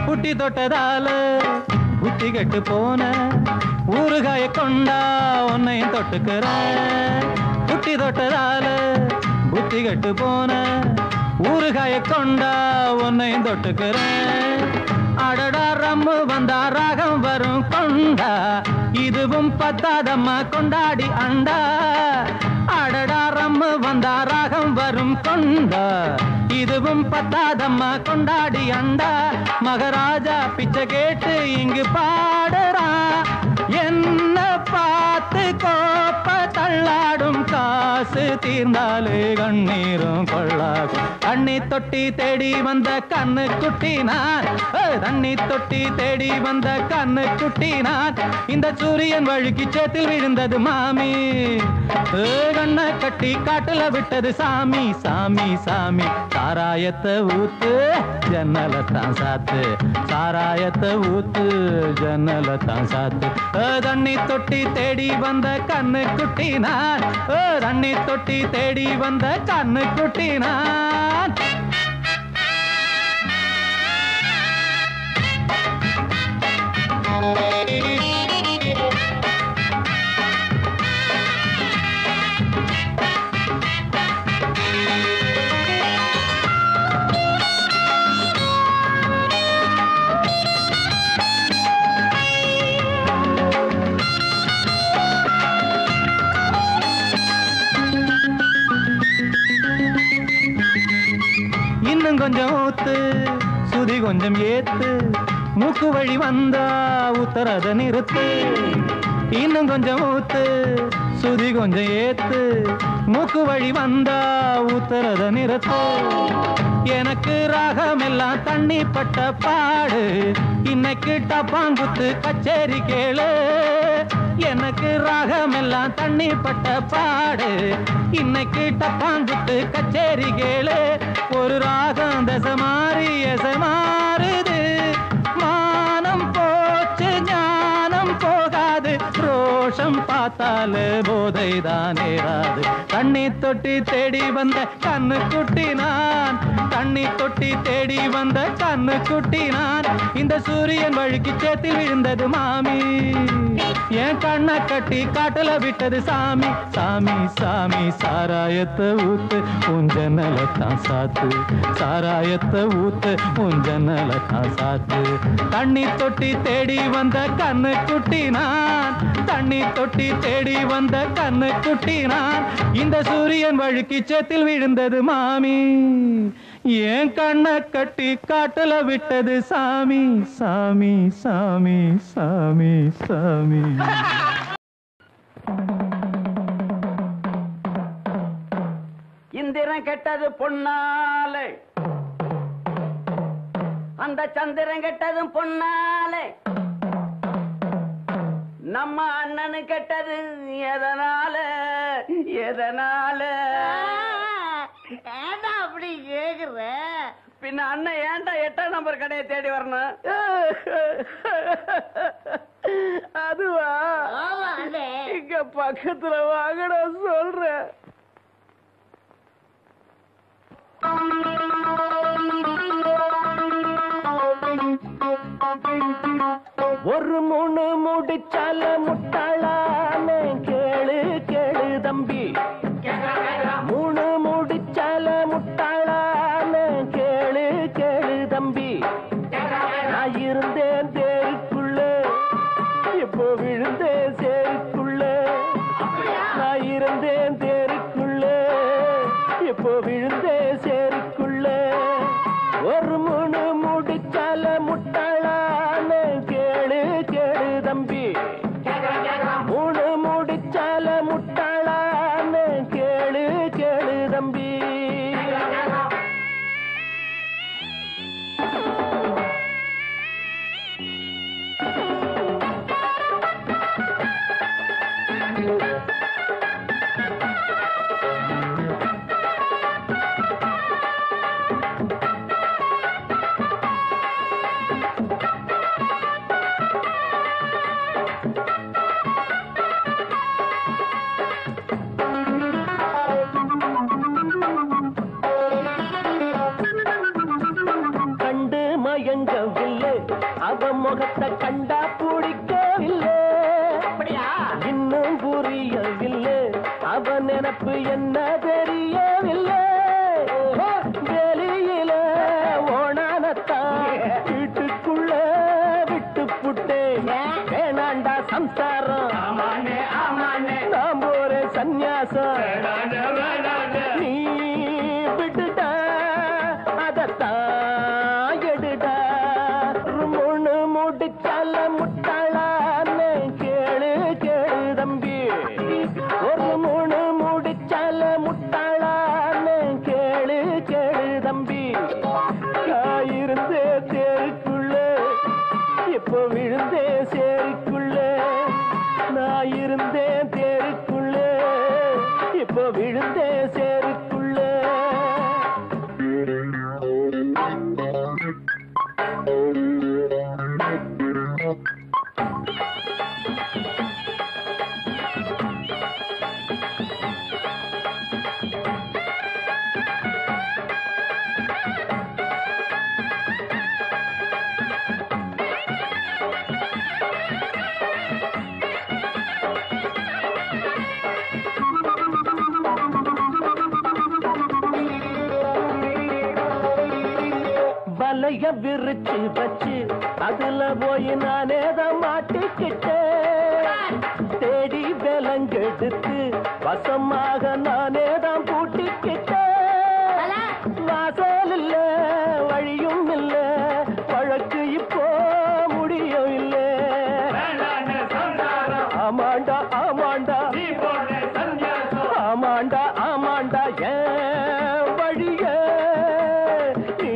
புட்டி தொட்டதால புத்தி கெட்டு போன ஊறுகாய கொண்டா உன்னையும் தொட்டுக்கிற புட்டி தொட்டதால புத்தி கெட்டு போன ஊறுகாய கொண்டா உன்னையும் தொட்டுக்கிற அடடா ரம்மு வந்தா ராகம் வரும் கொண்டா இதுவும் பத்தாதம்மா கொண்டாடி அண்டா அடடா ரம்மு வந்தா ராகம் வரும் கொண்டா இதுவும் பத்தாதம்மா கொண்டாடி அண்டா மகாராஜா பிச்சை கேட்டு இங்கு பாடுறா என்ன பார்த்து கோப்ப தள்ளாடும் காசு தீர்ந்தாலே கண்ணீரும் கொள்ளாகும் தண்ணி தொட்டி தேடி வந்த கண்ணு குட்டி நான் தண்ணி தொட்டி தேடி வந்த கண்ணு குட்டி நான் இந்த சூரியன் வழுக்கி சேத்தில் விழுந்தது மாமி கண்ணை கட்டி காட்டுல விட்டது சாமி சாமி சாமி சாராயத்தை ஊத்து ஜன்னல தான் சாத்து சாராயத்தை ஊத்து ஜன்னல தான் சாத்து தண்ணி தொட்டி தேடி வந்த கண்ணு குட்டி நான் தண்ணி தொட்டி தேடி வந்த கண்ணு குட்டி நான் இன்னும் கொஞ்சம் ஊத்து சுதி கொஞ்சம் ஏத்து மூக்கு வழி வந்தா உத்தரத நிறுத்து இன்னும் கொஞ்சம் ஊத்து சுதி கொஞ்சம் ஏத்து மூக்கு வழி வந்தா உத்தரத நிறுத்து எனக்கு ராகம் எல்லாம் தண்ணி பட்ட பாடு இன்னைக்கு டப்பாங்குத்து கச்சேரி கேளு எனக்கு ராகம் எல்லாம் தண்ணி பட்ட பாடு இன்னைக்கு டப்பாங்குத்து கச்சேரி கேளு ஒரு ராகம் தசை மாறி எசை மாறுது மானம் போச்சு ஞானம் போகாது ரோஷம் பார்த்தாலே போதை தான் ஏறாது தண்ணி தொட்டி தேடி வந்த கண்ணு குட்டி நான் தண்ணி தொட்டி தேடி வந்த கண்ணு குட்டி நான் இந்த சூரியன் வழுக்கி சேத்தில் விழுந்தது மாமி என் கண்ணை கட்டி காட்டுல விட்டது சாமி சாமி சாமி சாராயத்தை ஊத்து உஞ்சனல தான் சாத்து சாராயத்தை ஊத்து உஞ்சனல தான் சாத்து தண்ணி தொட்டி தேடி வந்த கண்ணு குட்டி நான் தண்ணி தொட்டி தேடி வந்த கண்ணு குட்டி நான் இந்த சூரியன் வழுக்கி சேத்தில் விழுந்தது மாமி என் கண்ணை கட்டி காட்டுல விட்டது சாமி சாமி சாமி சாமி சாமி இந்திரன் கெட்டது பொன்னாலே அந்த சந்திரன் கெட்டதும் பொன்னாலே நம்ம அண்ணனு கெட்டது எதனால எதனால ஏண்டா அப்படி கேக்குற? பின்ன அண்ணன் ஏன்டா 8ஆம் நம்பர் கடையை தேடி வரணும்? அதுவா இங்க பக்கத்துல வாங்கடா சொல்றேன். ஒரு மூணு முடிச்சால முட்டாளான கேளு கேளு தம்பி. 3 முடிச்சால முட்டாளான கேளு கேளு தம்பி. நான் இருந்தேன் தேருக்குள்ள, இப்போ விழுந்தேன் சேருக்குள்ள. நான் இருந்தேன் தேருக்குள்ள, இப்போ விழுந்தேன் சேருக்குள்ள. ஒரு மூணு முடிச்சால முட்டாளான கேளு கேளு தம்பி. 3 முடிச்சால முட்டாளான கேளு கேளு தம்பி. கண்டு மயங்கவில்லை, அவ முகத்தை கண்டா பிடிக்கவில்லை. இன்னும் புரியவில்லை, அவ நினைப்பு என்ன தெரியவில்லை. வெளியில ஓணானத்தான் வீட்டுக்குள்ள விட்டு புட்டேன். வேணாண்டா சம்சாரம், நாம் ஒரு சந்நியாசம். நீ விட்டுட்டா அதத்தான் எடுடா. 3 முடிச்சால முட்டாளான கேளு கேளு தம்பி. ஒரு 3 முடிச்சால முட்டாளான கேளு கேளு தம்பி. நான் இருந்தே தேருக்குள்ள, இப்போ விழுந்தே சேருக்குள்ள. நான் இருந்தேன் தேருக்குள்ள, இப்போ விழுந்தே சேருக்குள்ள. வலைய விரிச்சு வச்சு அதுல போய் நானே தான் மாட்டிக்கிட்டேன். தேடி விலங்கெடுத்து வசமாக நானே தான் பூட்டிக்கிட்டேன். வாசல் இல்ல வழியும் இல்ல, வழக்கு இப்போ முடியும் இல்ல. ஆமாண்டா ஆமாண்டா ஆமாண்டா ஆமாண்டா ஏன் வழிய நீ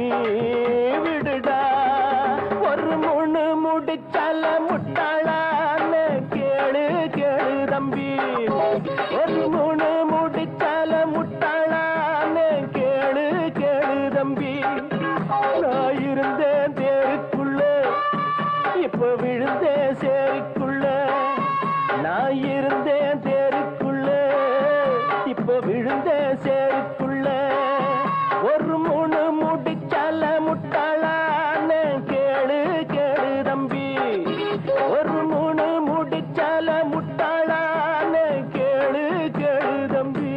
விடுடா. ஒரு 3 முடிச்சால முட்டாளான கேளு கேளு தம்பி. ஒரு 3 முடிச்சால முட்டாளான கேளு கேளு தம்பி. நான் இருந்தேன் தேருக்குள்ள, இப்போ விழுந்தேன் சேருக்குள்ள. நான் இருந்தேன் தேருக்குள்ள, இப்போ விழுந்தேன் சேருக்குள்ள. ஒரு 3 முடிச்சால முட்டாளான கேளு கேளு தம்பி. ஒரு 3 முடிச்சால முட்டாளான கேளு கேளு தம்பி.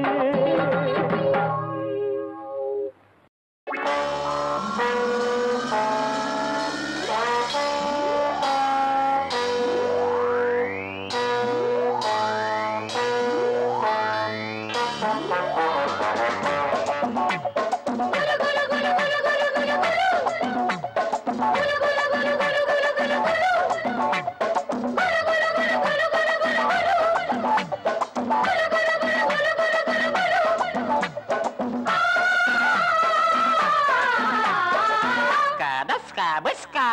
buska buska.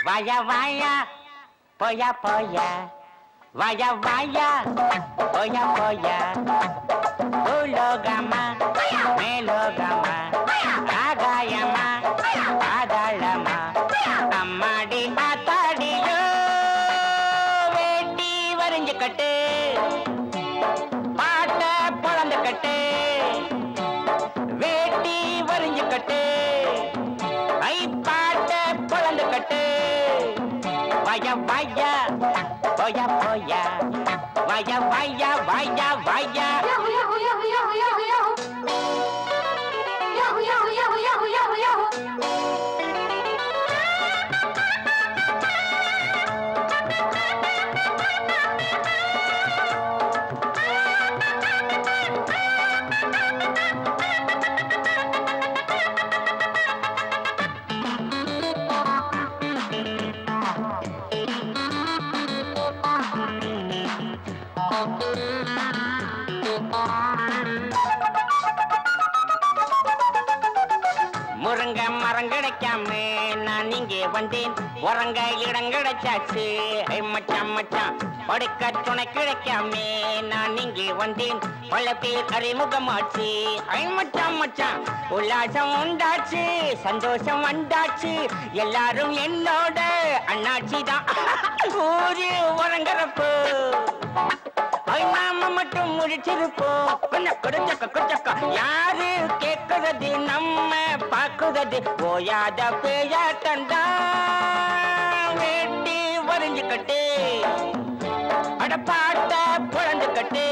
Vaya vaya, poya poya. Vaya vaya, poya poya. Ulogama, melogama. Agayama, adalama. Ammadi atadiyo. Veti varinjukattu. Paata polandukattu. Veti varinjukattu. Ai paata polandukattu. Vaya vaya, poya poya. Vaya vaya, vaya vaya. Yahoo yahoo yahoo yahoo yahoo yahoo. Yahoo yahoo yahoo yahoo yahoo yahoo. முருங்க மரம் கிடைக்காம நான் இங்கே வந்தேன். உறங்க இடம் கிடைச்சாச்சு. மச்சான் மச்சான் படுக்க துணை கிடைக்காம நான் இங்கே வந்தேன். பல பேர் அறிமுகமாச்சு. மச்சான் மச்சான் உல்லாசம் உண்டாச்சு. சந்தோஷம் வந்தாச்சு. எல்லாரும் என்னோட அண்ணாச்சி தான். ஊரு உறங்குறப்போ நாம மட்டும் முடிச்சிருப்போம். கொஞ்சம் குடிச்சக்க குடிச்சக்க யாரு கேட்கறது நம்ம பாக்குறது. போயாத பேயாட்டண்டா. வேட்டி வரிஞ்சுக்கட்டு அட பாட்ட புழந்துக்கட்டு.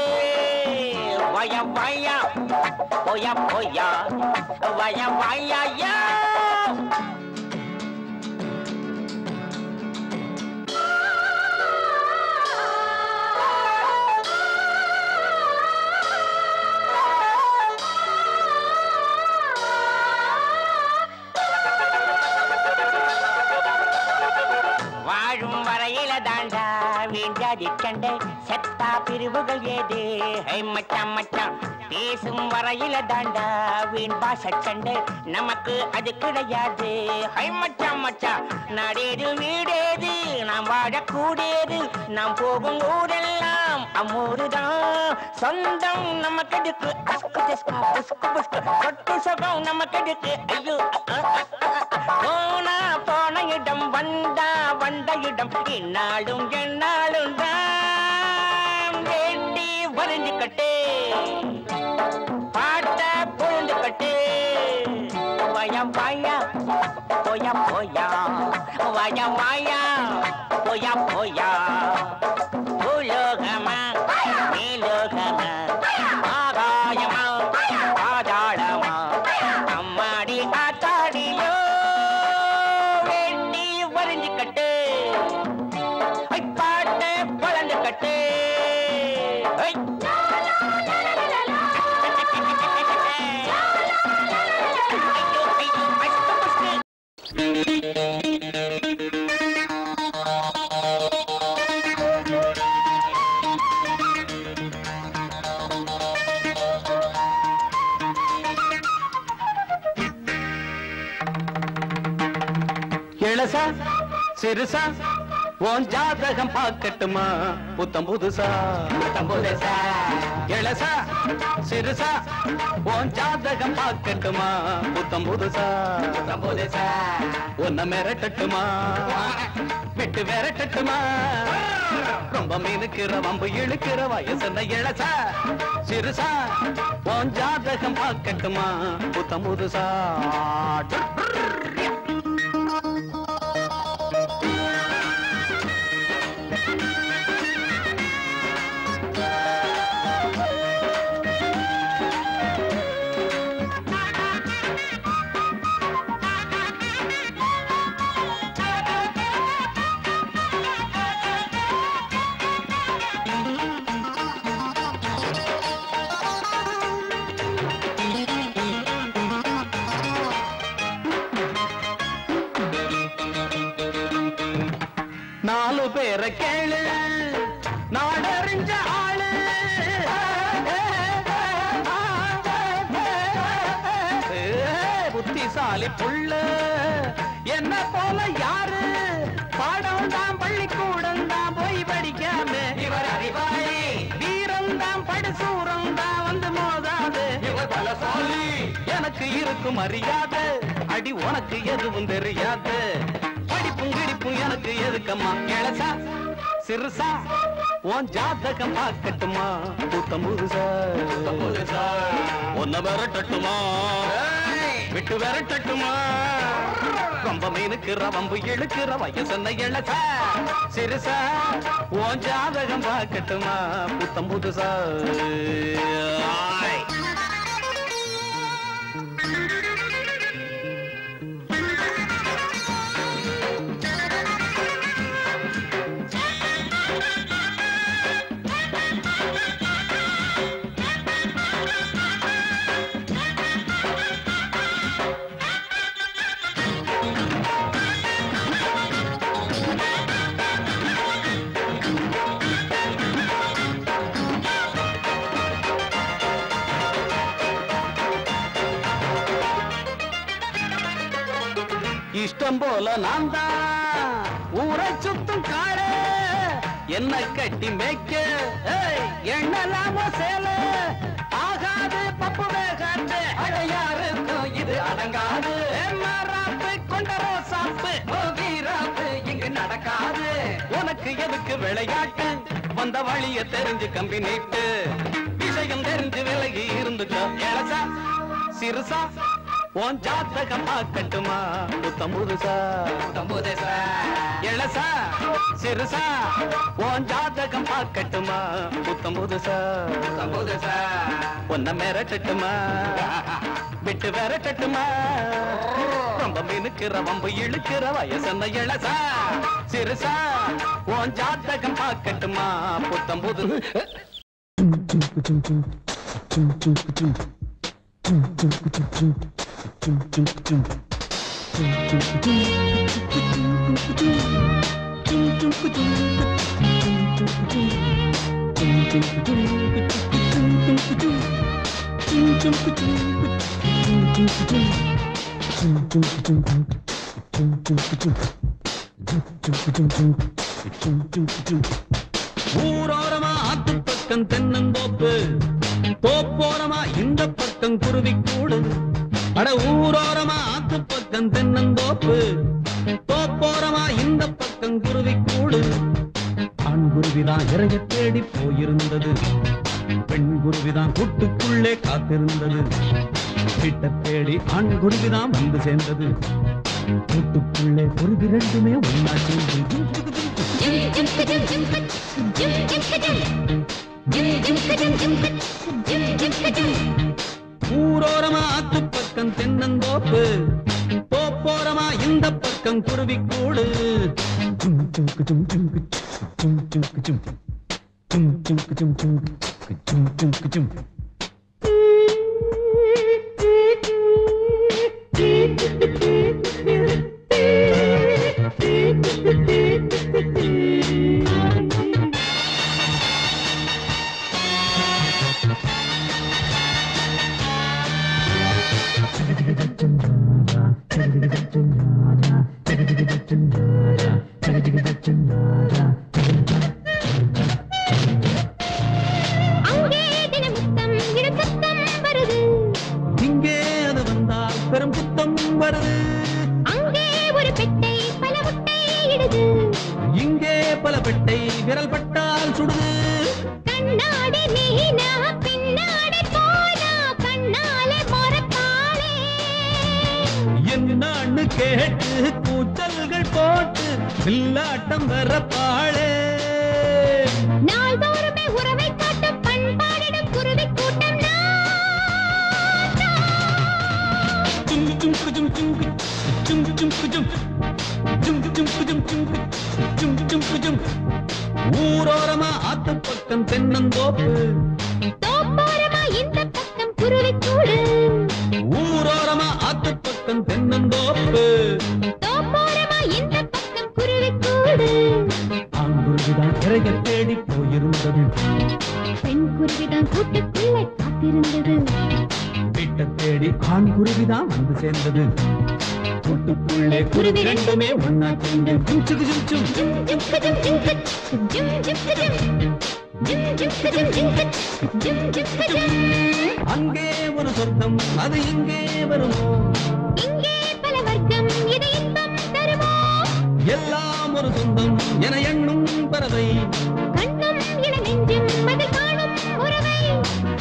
வய வயா போயா போயா வய வயா. வாழும் வரையில தாண்டா வீண்டாதி சண்டை. செத்தா பிரிவுகள் ஏது. மச்சான் மச்சான் பேசும் வரையில தாண்டா வீண் பாச சண்டை. நமக்கு அது கிடையாது. மச்சான் மச்சான் நாடேது வீடேது. நாம் வாழக்கூடியது. நாம் போகும் ஊரெல்லாம் அம்மூருதான். சொந்தம் நமக்கு எதுக்கு. சொட்டு சுகம் நமக்கு எதுக்கு. ஐயோ போனா போன இடம் வந்தா வந்த இடம். இந்நாளும் எந்நாளும் தான். வேட்டி வரிஞ்சுக்கட்டு பாட்ட பொழுந்துக்கட்டு. வயம் வாயா போயா போயா. வயம் வாயா போயா போயா. பூலோகமா மேலோகமா. ஆகாயமா பாதாளமா. அம்மாடி ஆத்தாடியோ. வேட்டி வரிஞ்சுக்கட்டு பாட்ட பொழந்துக்கட்டு. இளசா சிறுசா உன் ஜாதகம் பார்க்கட்டுமா புத்தம் புதுசா. இளசா சிறுசா உன் ஜாதகம் பார்க்கட்டுமா புத்தம் புதுசா. உன்னை மிரட்டட்டுமா விட்டு விரட்டட்டுமா. ரொம்ப மீனுக்கிற வம்பு இழுக்கிற வயசுன இளசா சிறுசா உன் ஜாதகம் பார்க்கட்டுமா புத்தம் புதுசா. நாலு பேரை கேளு நாடறிஞ்ச ஆளு. புத்திசாலி புள்ள யாரு பாடம் தான் பள்ளிக்கூடம் தான் போய் படிக்காம இவர் அறிவாளி வீரம் தான் படுசூரம் தான் வந்து மோதாது இவர் பலசாலி எனக்கு இருக்கும் அறியாது அடி உனக்கு எதுவும் தெரியாது படிப்பும் கிடிப்பும் எனக்கு எதுக்கம்மா இளசா சிறுசா உன் ஜாதகம் பார்க்கட்டுமா புத்தம் புதுசா ஒன்ன விரட்டட்டுமா விட்டு விரட்டட்டுமா ரொம்ப மீனுக்குற வம்பு இழுக்கிற வயசன்ன இளசா சிறுசா உன் ஜாதகம் பார்க்கட்டுமா புத்தம் புதுசா இஷ்டம் போல நான் தான் ஊரை சுத்தும் காடு என்ன கட்டி மேய்க்க எண்ணலாமோ சேல ஆகாது பப்பு வேகாது அடையாருக்கும் இது அடங்காது மாறாப்பு கொண்ட ரோசாப்பு வீராப்பு இங்கு நடக்காது உனக்கு எதுக்கு விளையாட்டு வந்த வழிய தெரிஞ்சு கம்பி நீட்டு விஷயம் தெரிஞ்சு விலகி இருந்துச்சோ இளசா சிறுசா உன் ஜாதகம் பார்க்கட்டுமா புத்தம் புதுசா இளசா சிறுசா உன் ஜாதகம் பார்க்கட்டுமா புத்தம் புதுசா உன்ன மிரட்டட்டுமா விட்டு விரட்டட்டுமா ரொம்ப மினுக்கிற வம்பு இழுக்கிற வயசன்ன இளசா சிறுசா உன் ஜாதகம் பார்க்கட்டுமா புத்தம் புது ஊரோரமா ஆத்து பக்கம் தென்னந்தோப்பு தோப்போரமா இந்த பக்கம் குருவி கூடு அட ஊரோரமா ஆத்து பக்கம் தென்னந்தோப்பு தோப்போரமா இந்த பக்கம் குருவி கூடு ஆண் குருவிதான் இறைய தேடி போயிருந்தது பெண் குருவிதான் கூட்டுக்குள்ளே காத்திருந்தது கிட்ட தேடி ஆண் குருவிதான் வந்து சேர்ந்தது கூட்டுக்குள்ளே குருவி ரெண்டுமே ஒன்னா சேர்ந்து ஊரோரமா ஆத்து பக்கம் தென்னந்தோப்பு தோப்போரமா இந்த பக்கம் குருவி கூடு இங்கே அது வந்தால் பெரும் குத்தம் வருது அங்கே ஒரு பெட்டை பல முட்டை இடுது இங்கே பல பெட்டை விரல் பட்டால் சுடுது கண்ணாடி நீனா பின்னாடி போனா கண்ணாலே மறப்பாளே என்னான்னு கேட்டு கூச்சல்கள் போட்டு வில்லாட்டம் வரப்பாளே நாள்தோறுமே உறவை காட்டும் பண்பாடிடும் குருவி கூட்டம் ஊரோரமா ஆத்து பக்கம் தென்னந்தோப்பு தோப்போரமா இந்த பக்கம் குருவி கூடு ஊரோரமா ஆத்து பக்கம் தென்னந்தோப்பு தோப்போரமா இந்த பக்கம் குருவி கூடு ஆண் குருவிதான் இறைய தேடி போயிருந்தது பெண் குருவிதான் கூட்டுக்குள்ளே காத்திருந்தது வீட்டை தேடி ஆண் குருவிதான் வந்து சேர்ந்தது கூட்டுக்குள்ளே குருவி ரெண்டுமே ஒன்னா சேர்ந்து அங்கே ஒரு சொர்க்கம் அது இங்கே வருமோ இங்கே பல வர்க்கம் இது இன்பம் தருமோ எல்லாம் ஒரு சொந்தம் என எண்ணும் பறவை கண்ணும் இள நெஞ்சும் அது காணும் உறவை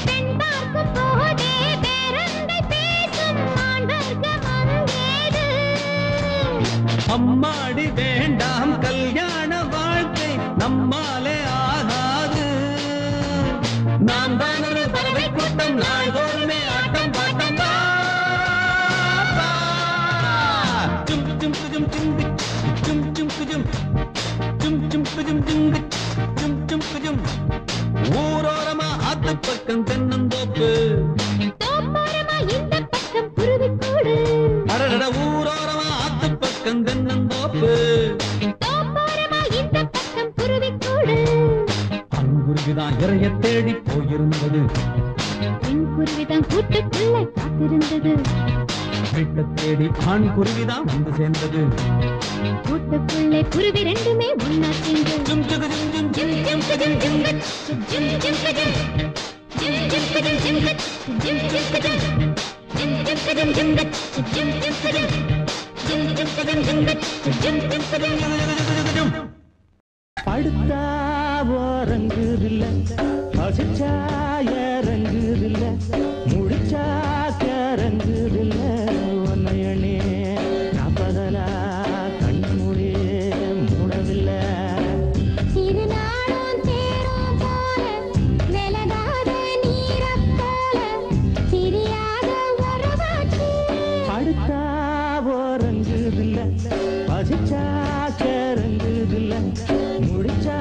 பெண் பார்க்கும் போதே பேரங்கை பேசும் ஆண் வர்க்கம் அங்கேது அம்மாடி வேண்டாம் கல்யாண வாழ்க்கை நம்மாலே ஆகாது நாம் தான் ஒரு பறவை கூட்டம் நாள்தோறுமே ஆட்டம் பாட்டம் ஜும் ஜும் ஜும் ஜும் ஜும் ஜும் ஜும் ஜும் ஜும் ஜும் ஜும் ஜும் ஜும் ஊரோரமா ஆத்து பக்கம் தென்னந்தோப்பு தோப்போரமா இந்த பக்கம் குருவிக்கூடு அடடட ஊரோரமா ஆத்து பக்கம் தென்னந்தோப்பு தோப்போரமா இந்த பக்கம் குருவிக்கூடு அங்குருவிதான் இறைய தேடி போயிருந்தது பெண் குருவிதான் கூட்டுக்குள்ள காத்திருந்தது வீட்டை தேடி ஆண் குருவிதான் வந்து சேர்ந்தது கூட்டுக்குள்ளே குருவி ரெண்டுமே ஒன்னா சேர்ந்து ஜும் ஜுகு ஜும் ஜும் ஜும் ஜும் ஜும் ஜும் ஜிம் ஜிம் கஜம் ஜிம் ஜிம் கஜம் ஜிம் ஜிம் ஜிம் கஜம் ஜிம் ஜிம் கஜம் ஜிம் ஜிம் ஜிம் கஜம் ஜிம் ஜிம் கஜம் ஜிம் ஜிம் கஜம் படுத்தா ஓரங்குதில்ல பசிச்சா இறங்குதில்ல முடிச்சா கரங்குதில்ல ஒன்னையணே நாப்பதலா கண் மூடி மூடவில்லை இரு நாளும் தேரும் போல விலகாத நீரைப் போல பிரியாத உறவாச்சு படுத்தா ஓரங்குதில்ல பசிச்சா கரங்குதில்ல முடிச்சா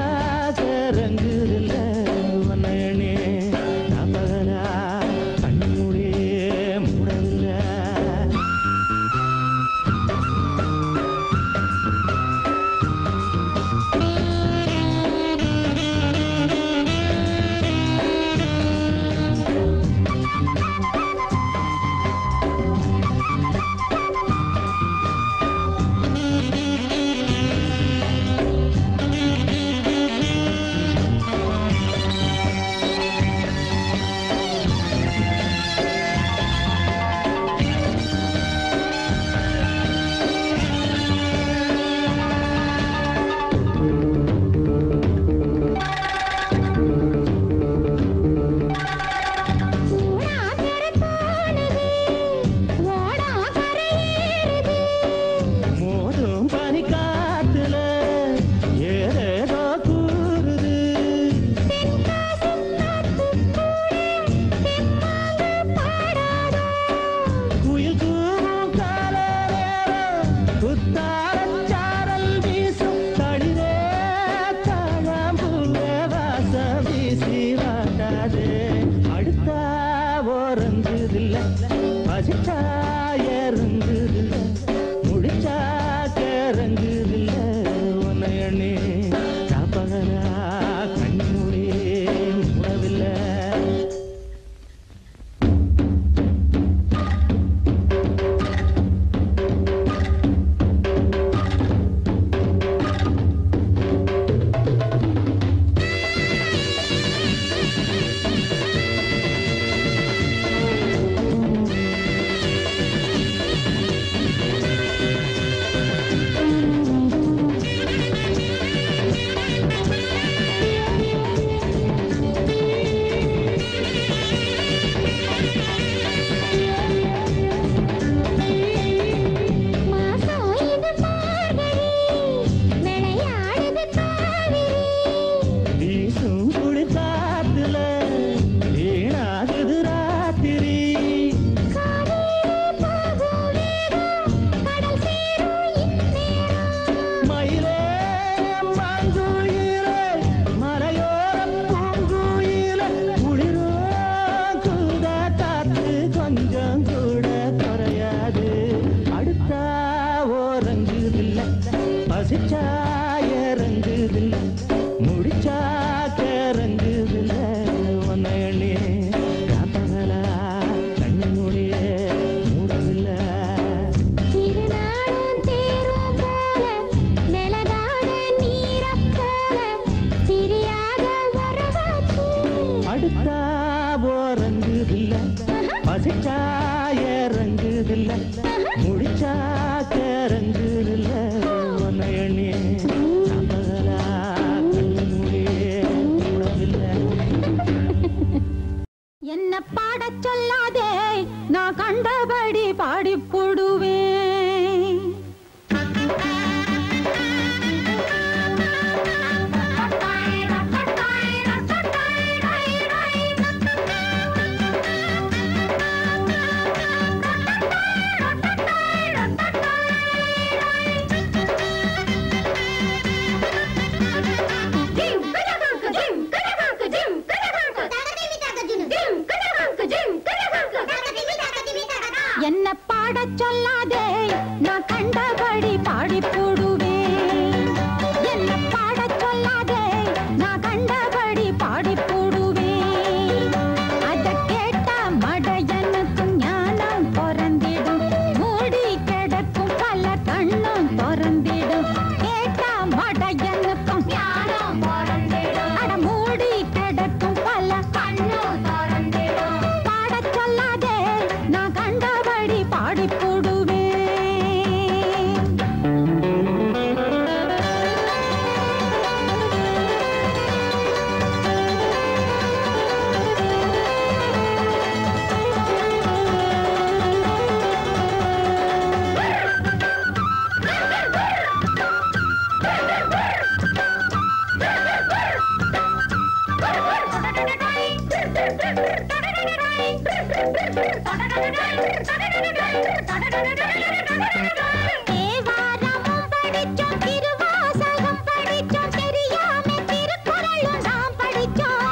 தேவாரமும் படிச்சோம், திருவாசகம் படிச்சோம், தெரியாம திருக்குறளும் நாம் படிச்சோம்.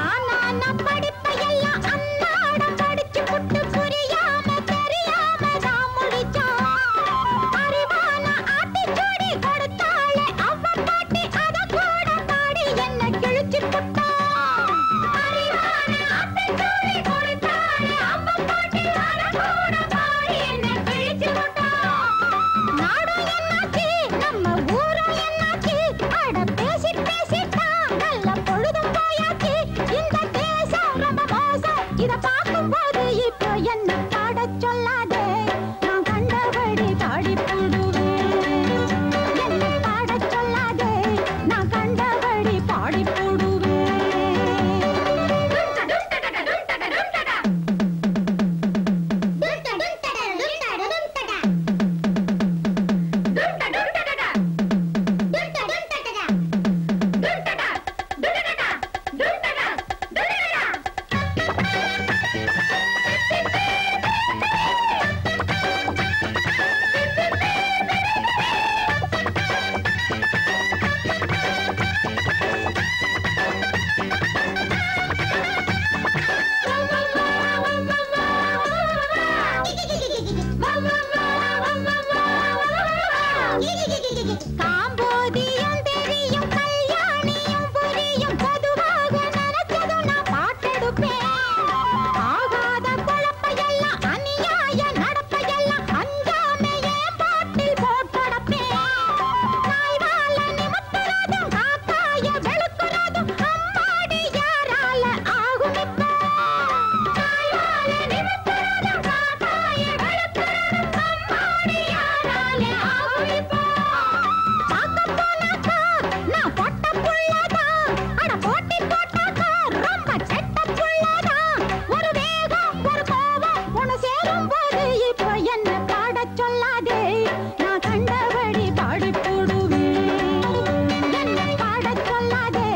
ஆனா நம் படிப்பையெல்லாம் அன்னாடம் படிச்சு புட்டு புரியாம தெரியாம நாம் முடிச்சோம். அறிவான ஆத்திச்சூடி கொடுத்தாளே அவ பாட்டி, அத கூட பாடி என்ன கிழிச்சு புட்டான். அறிவான ஆத்திச்சூடி கொடுத்தாளே அவ பாட்டி, அத கூட பாடி என்ன கிழிச்சு புட்டான். நாடும் என்னாச்சு, நம்ம ஊரும் என்னாச்சு, அட பேசி பேசித்தான் நல்ல பொழுதும் போயாச்சு. இந்த தேசம் ரொம்ப மோசம், இத பார்க்கும்போது இப்போ என்ன பாடச் சொல்லாதே, நான் கண்டபடி பாடி போடுவேன். என்ன பாடச் சொல்லாதே, நான் கண்டபடி பாடி போடுவேன். காம்போதியும் தெரியும், கல்யாணியும் புரியும், பொதுவாக நினைச்சதும் நான் பாட்டெடுப்பேன். ஆகாத குழப்பையெல்லாம் அநியாய நடப்பையெல்லாம் அஞ்சாம என் பாட்டில் போட்டடப்பேன். நாய்வால நிமித்துறதும் காக்காய வெளுக்குறதும் அம்மாடி யாரால ஆகும் இப்போ? நாய்வால நிமித்துறதும் காக்காய வெளுக்குறதும் அம்மாடி யாரால ஆகும் இப்போ? பார்க்க போனாக்கா நான் பொட்ட புள்ளதான், அட போட்டி போட்டாக்கா ரொம்ப செட்ட புள்ளதான். ஒரு வேகம் ஒரு கோபம் உன சேரும் போது இப்போ என்ன பாடச் சொல்லாதே, நான் கண்டபடி பாடி போடுவேன். என்ன பாடச் சொல்லாதே,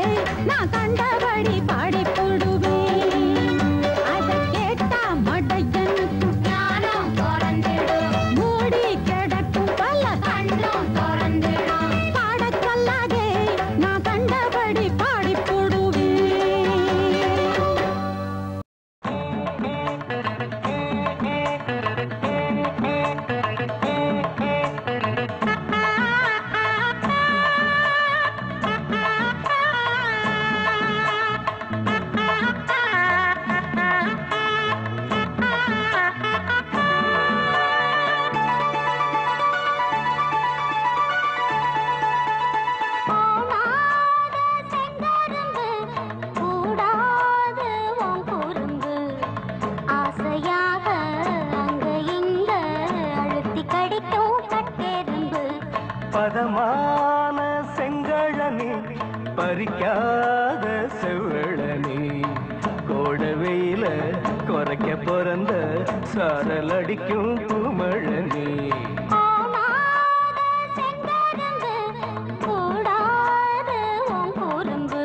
நான் கண்டபடி பாடி போடுவேன். அதை கேட்டா மடையனுக்கு ஞானம் பிறந்திடும், மூடி கிடக்கும் பல கண்ணும் திறந்திடும். பாடச் சொல்லாதே, நான் கண்டபடி பாடி போடுவேன். கூடாது உன் குறும்பு, ஆசையாக அங்க இங்க அழுத்தி கடிக்கும் கட்டெரும்பு. பதமான செங்கழனி பறிக்காத செவ்வழனி, கோட வெயில குறைக்க பிறந்த சாரல் அடிக்கும் பூமழனி. கூடாது உன் குறும்பு.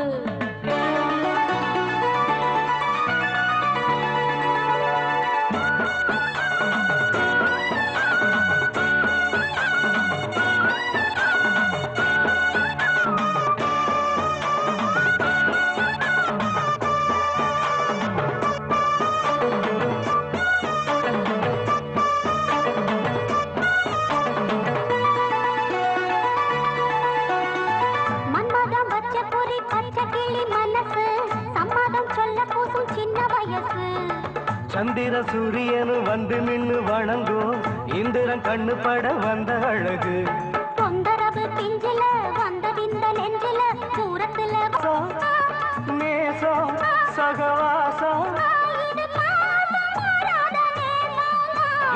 மன்மதம் வச்ச பொறி பச்சை கிளி மனசு, சம்மதம் சொல்ல பூசும் சின்ன வயசு. சந்திர சூரியனு வந்து நின்னு வணங்கும், இந்திரன் கண்ணு பட வந்த அழகு. தொந்தரவு பிஞ்சில வந்ததிந்த நெஞ்சில தூரத்துல நேசம் சகவாசம்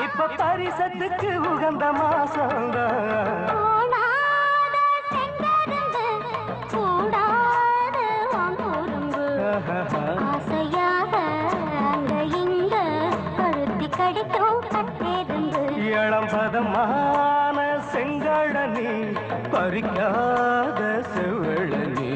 இப்ப பரிசத்துக்கு உகந்த மாசம்தான். கூடாது உன் குறும்பு, ஆசையாக அங்க இங்க அழுத்தி கடிக்கும் கட்டெரும்பு. இளம் பதமான செங்கழனி பறிக்காத செவ்வழனி.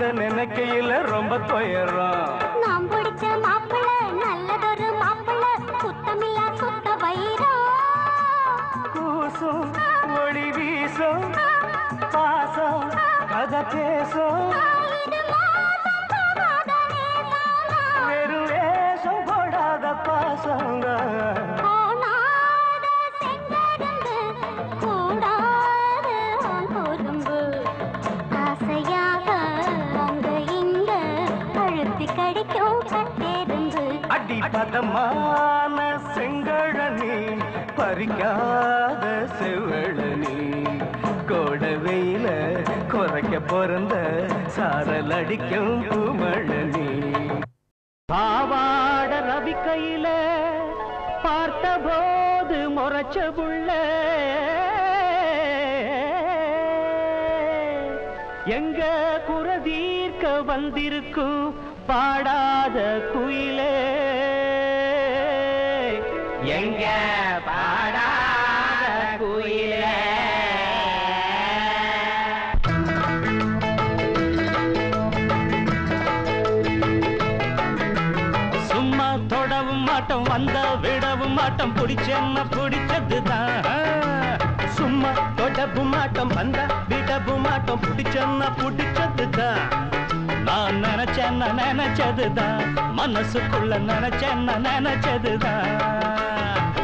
அத நினைக்கையில ரொம்ப துயரம். நாம் பிடிச்ச மாப்பிள்ள நல்லதொரு மாப்பிள்ள சுத்தமில்லா சுத்த வைரம். கூசும் ஒளி வீசும் பாசம் கதை பேசும் வெறும் வேஷம் போடாத பாசங்க. அடி பதமான செங்கழனி பறிக்காத செவழனி கோடவையில குறைக்க பிறந்த சாரல் அடிக்கும் பூமழனி. பாவாட ரவி கையில பார்த்த போது முறைச்ச புள்ள எங்க குரதீர்க்க வந்திருக்கும் பாடாத குயிலே. எங்க பாடாத குயிலே. சும்மா தொடவும் மாட்டோம் வந்த விடவும் மாட்டோம் பிடிச்சென்ன பிடிச்சதுதான். சும்மா தொடவும் மாட்டோம் வந்த விடவும் மாட்டோம் பிடிச்சென்ன பிடிச்சதுதான். நான் நினைச்சேன் நினைச்சதுதான் மனசுக்குள்ள நினைச்சேன் நினைச்சதுதான்.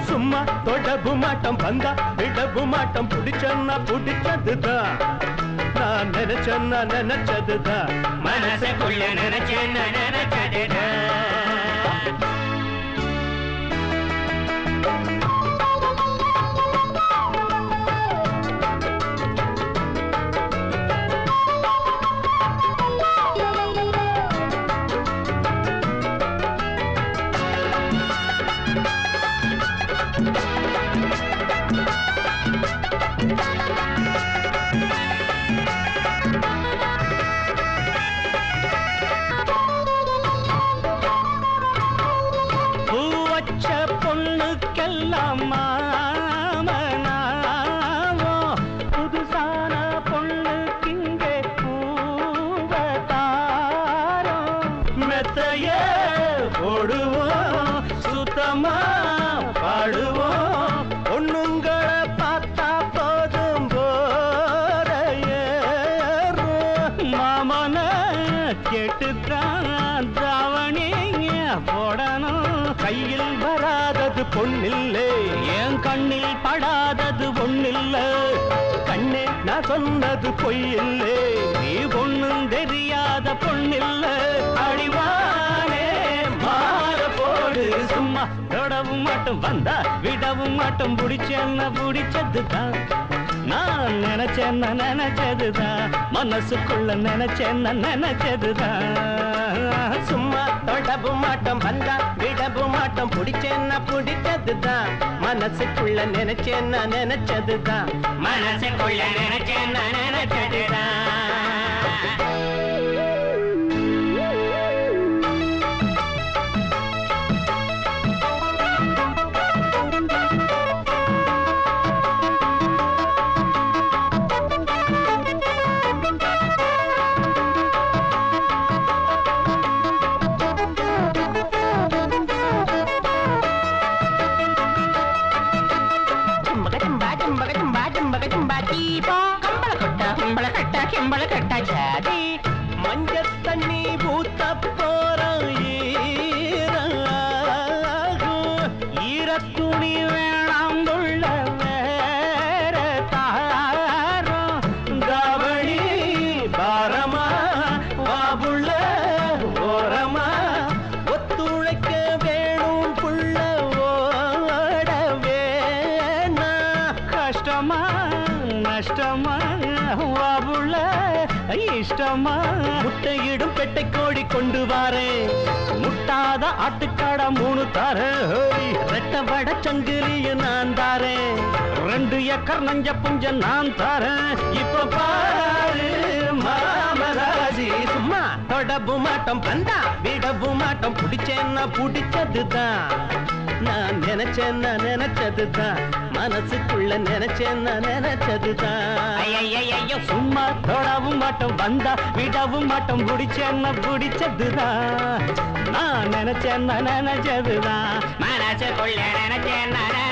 சும்மா தொடவு மாட்டோம் வந்தா விடவு மாட்டோம் பிடிச்சேன்னா பிடிச்சதுதான். நான் நினைச்சேன் நினைச்சதுதான் மனசுக்குள்ள நினைச்சேன் நினைச்சதுதான். பொண்ணுக்கெல்லாம் மாமனாவோ புதுசான பொண்ணுக்கு இங்கே பூவதாரோ மெத்தைய போடுவோம் சுத்தமா பாடுவோம் பொண்ணுங்களை பார்த்தா போதும் போற மாமன கேட்டுத்தான் தாவணி போடணும். கையில் வராதது பொண்ணில்லை என் கண்ணில் படாதது பொண்ணில்ல. கண்ணே நான் சொன்னது பொய்யில்லை நீ பொண்ணும் தெரியாத பொண்ணில்ல. அடிவானே மாற போடு சும்மா தொடவும் மாட்டோம் வந்தா விடவும் மாட்டோம் பிடிச்சேன்ன பிடிச்சதுதான். நான் நினைச்சேன் நினைச்சதுதான் மனசுக்குள்ள நினைச்சேன் நினைச்சதுதான். சும்மா தொடவு மாட்டோம் வந்தா விடவு மாட்டோம் பிடிச்சேன்னா பிடிச்சதுதான் மனசுக்குள்ள நினைச்சேன் நினைச்சதுதான் மனசுக்குள்ள நினைச்சேன் நினைச்சதுதான். மஞ்ச தண்ணி பூத்த போற ஈரத்துணி வேணாம் உள்ள வேற தாரம் தாவணி பாரமா வாபுள்ள ஓரமா ஒத்துழைக்க வேணும் புள்ள ஓட வேணா. கஷ்டமா நஷ்டமா வாபுள்ள இஷ்டமா முட்டையிடும் பெட்டை கோழி கொண்டு வாரேன் முட்டாத ஆட்டுக்காட 3 தாரேன். ரெட்ட வட சங்கிலிய நான் தாரேன் 2 ஏக்கர் நஞ்ச புஞ்ச நான் தாரேன். இப்ப பாரு மாமராஜி சும்மா தொடவு மாட்டோம் வந்தா விடவு மாட்டோம் பிடிச்சேன்னா பிடிச்சதுதான். நான் நினைச்சதுதான் மனசுக்குள்ள நினைச்சதுதான் ஐயோ சும்மா தொடவும் மாட்டோம் வந்தா விடவும் மாட்டோம் பிடிச்சதுதான் நான் நினைச்சதுதான் மனசுக்குள்ள நினைச்சதுதான்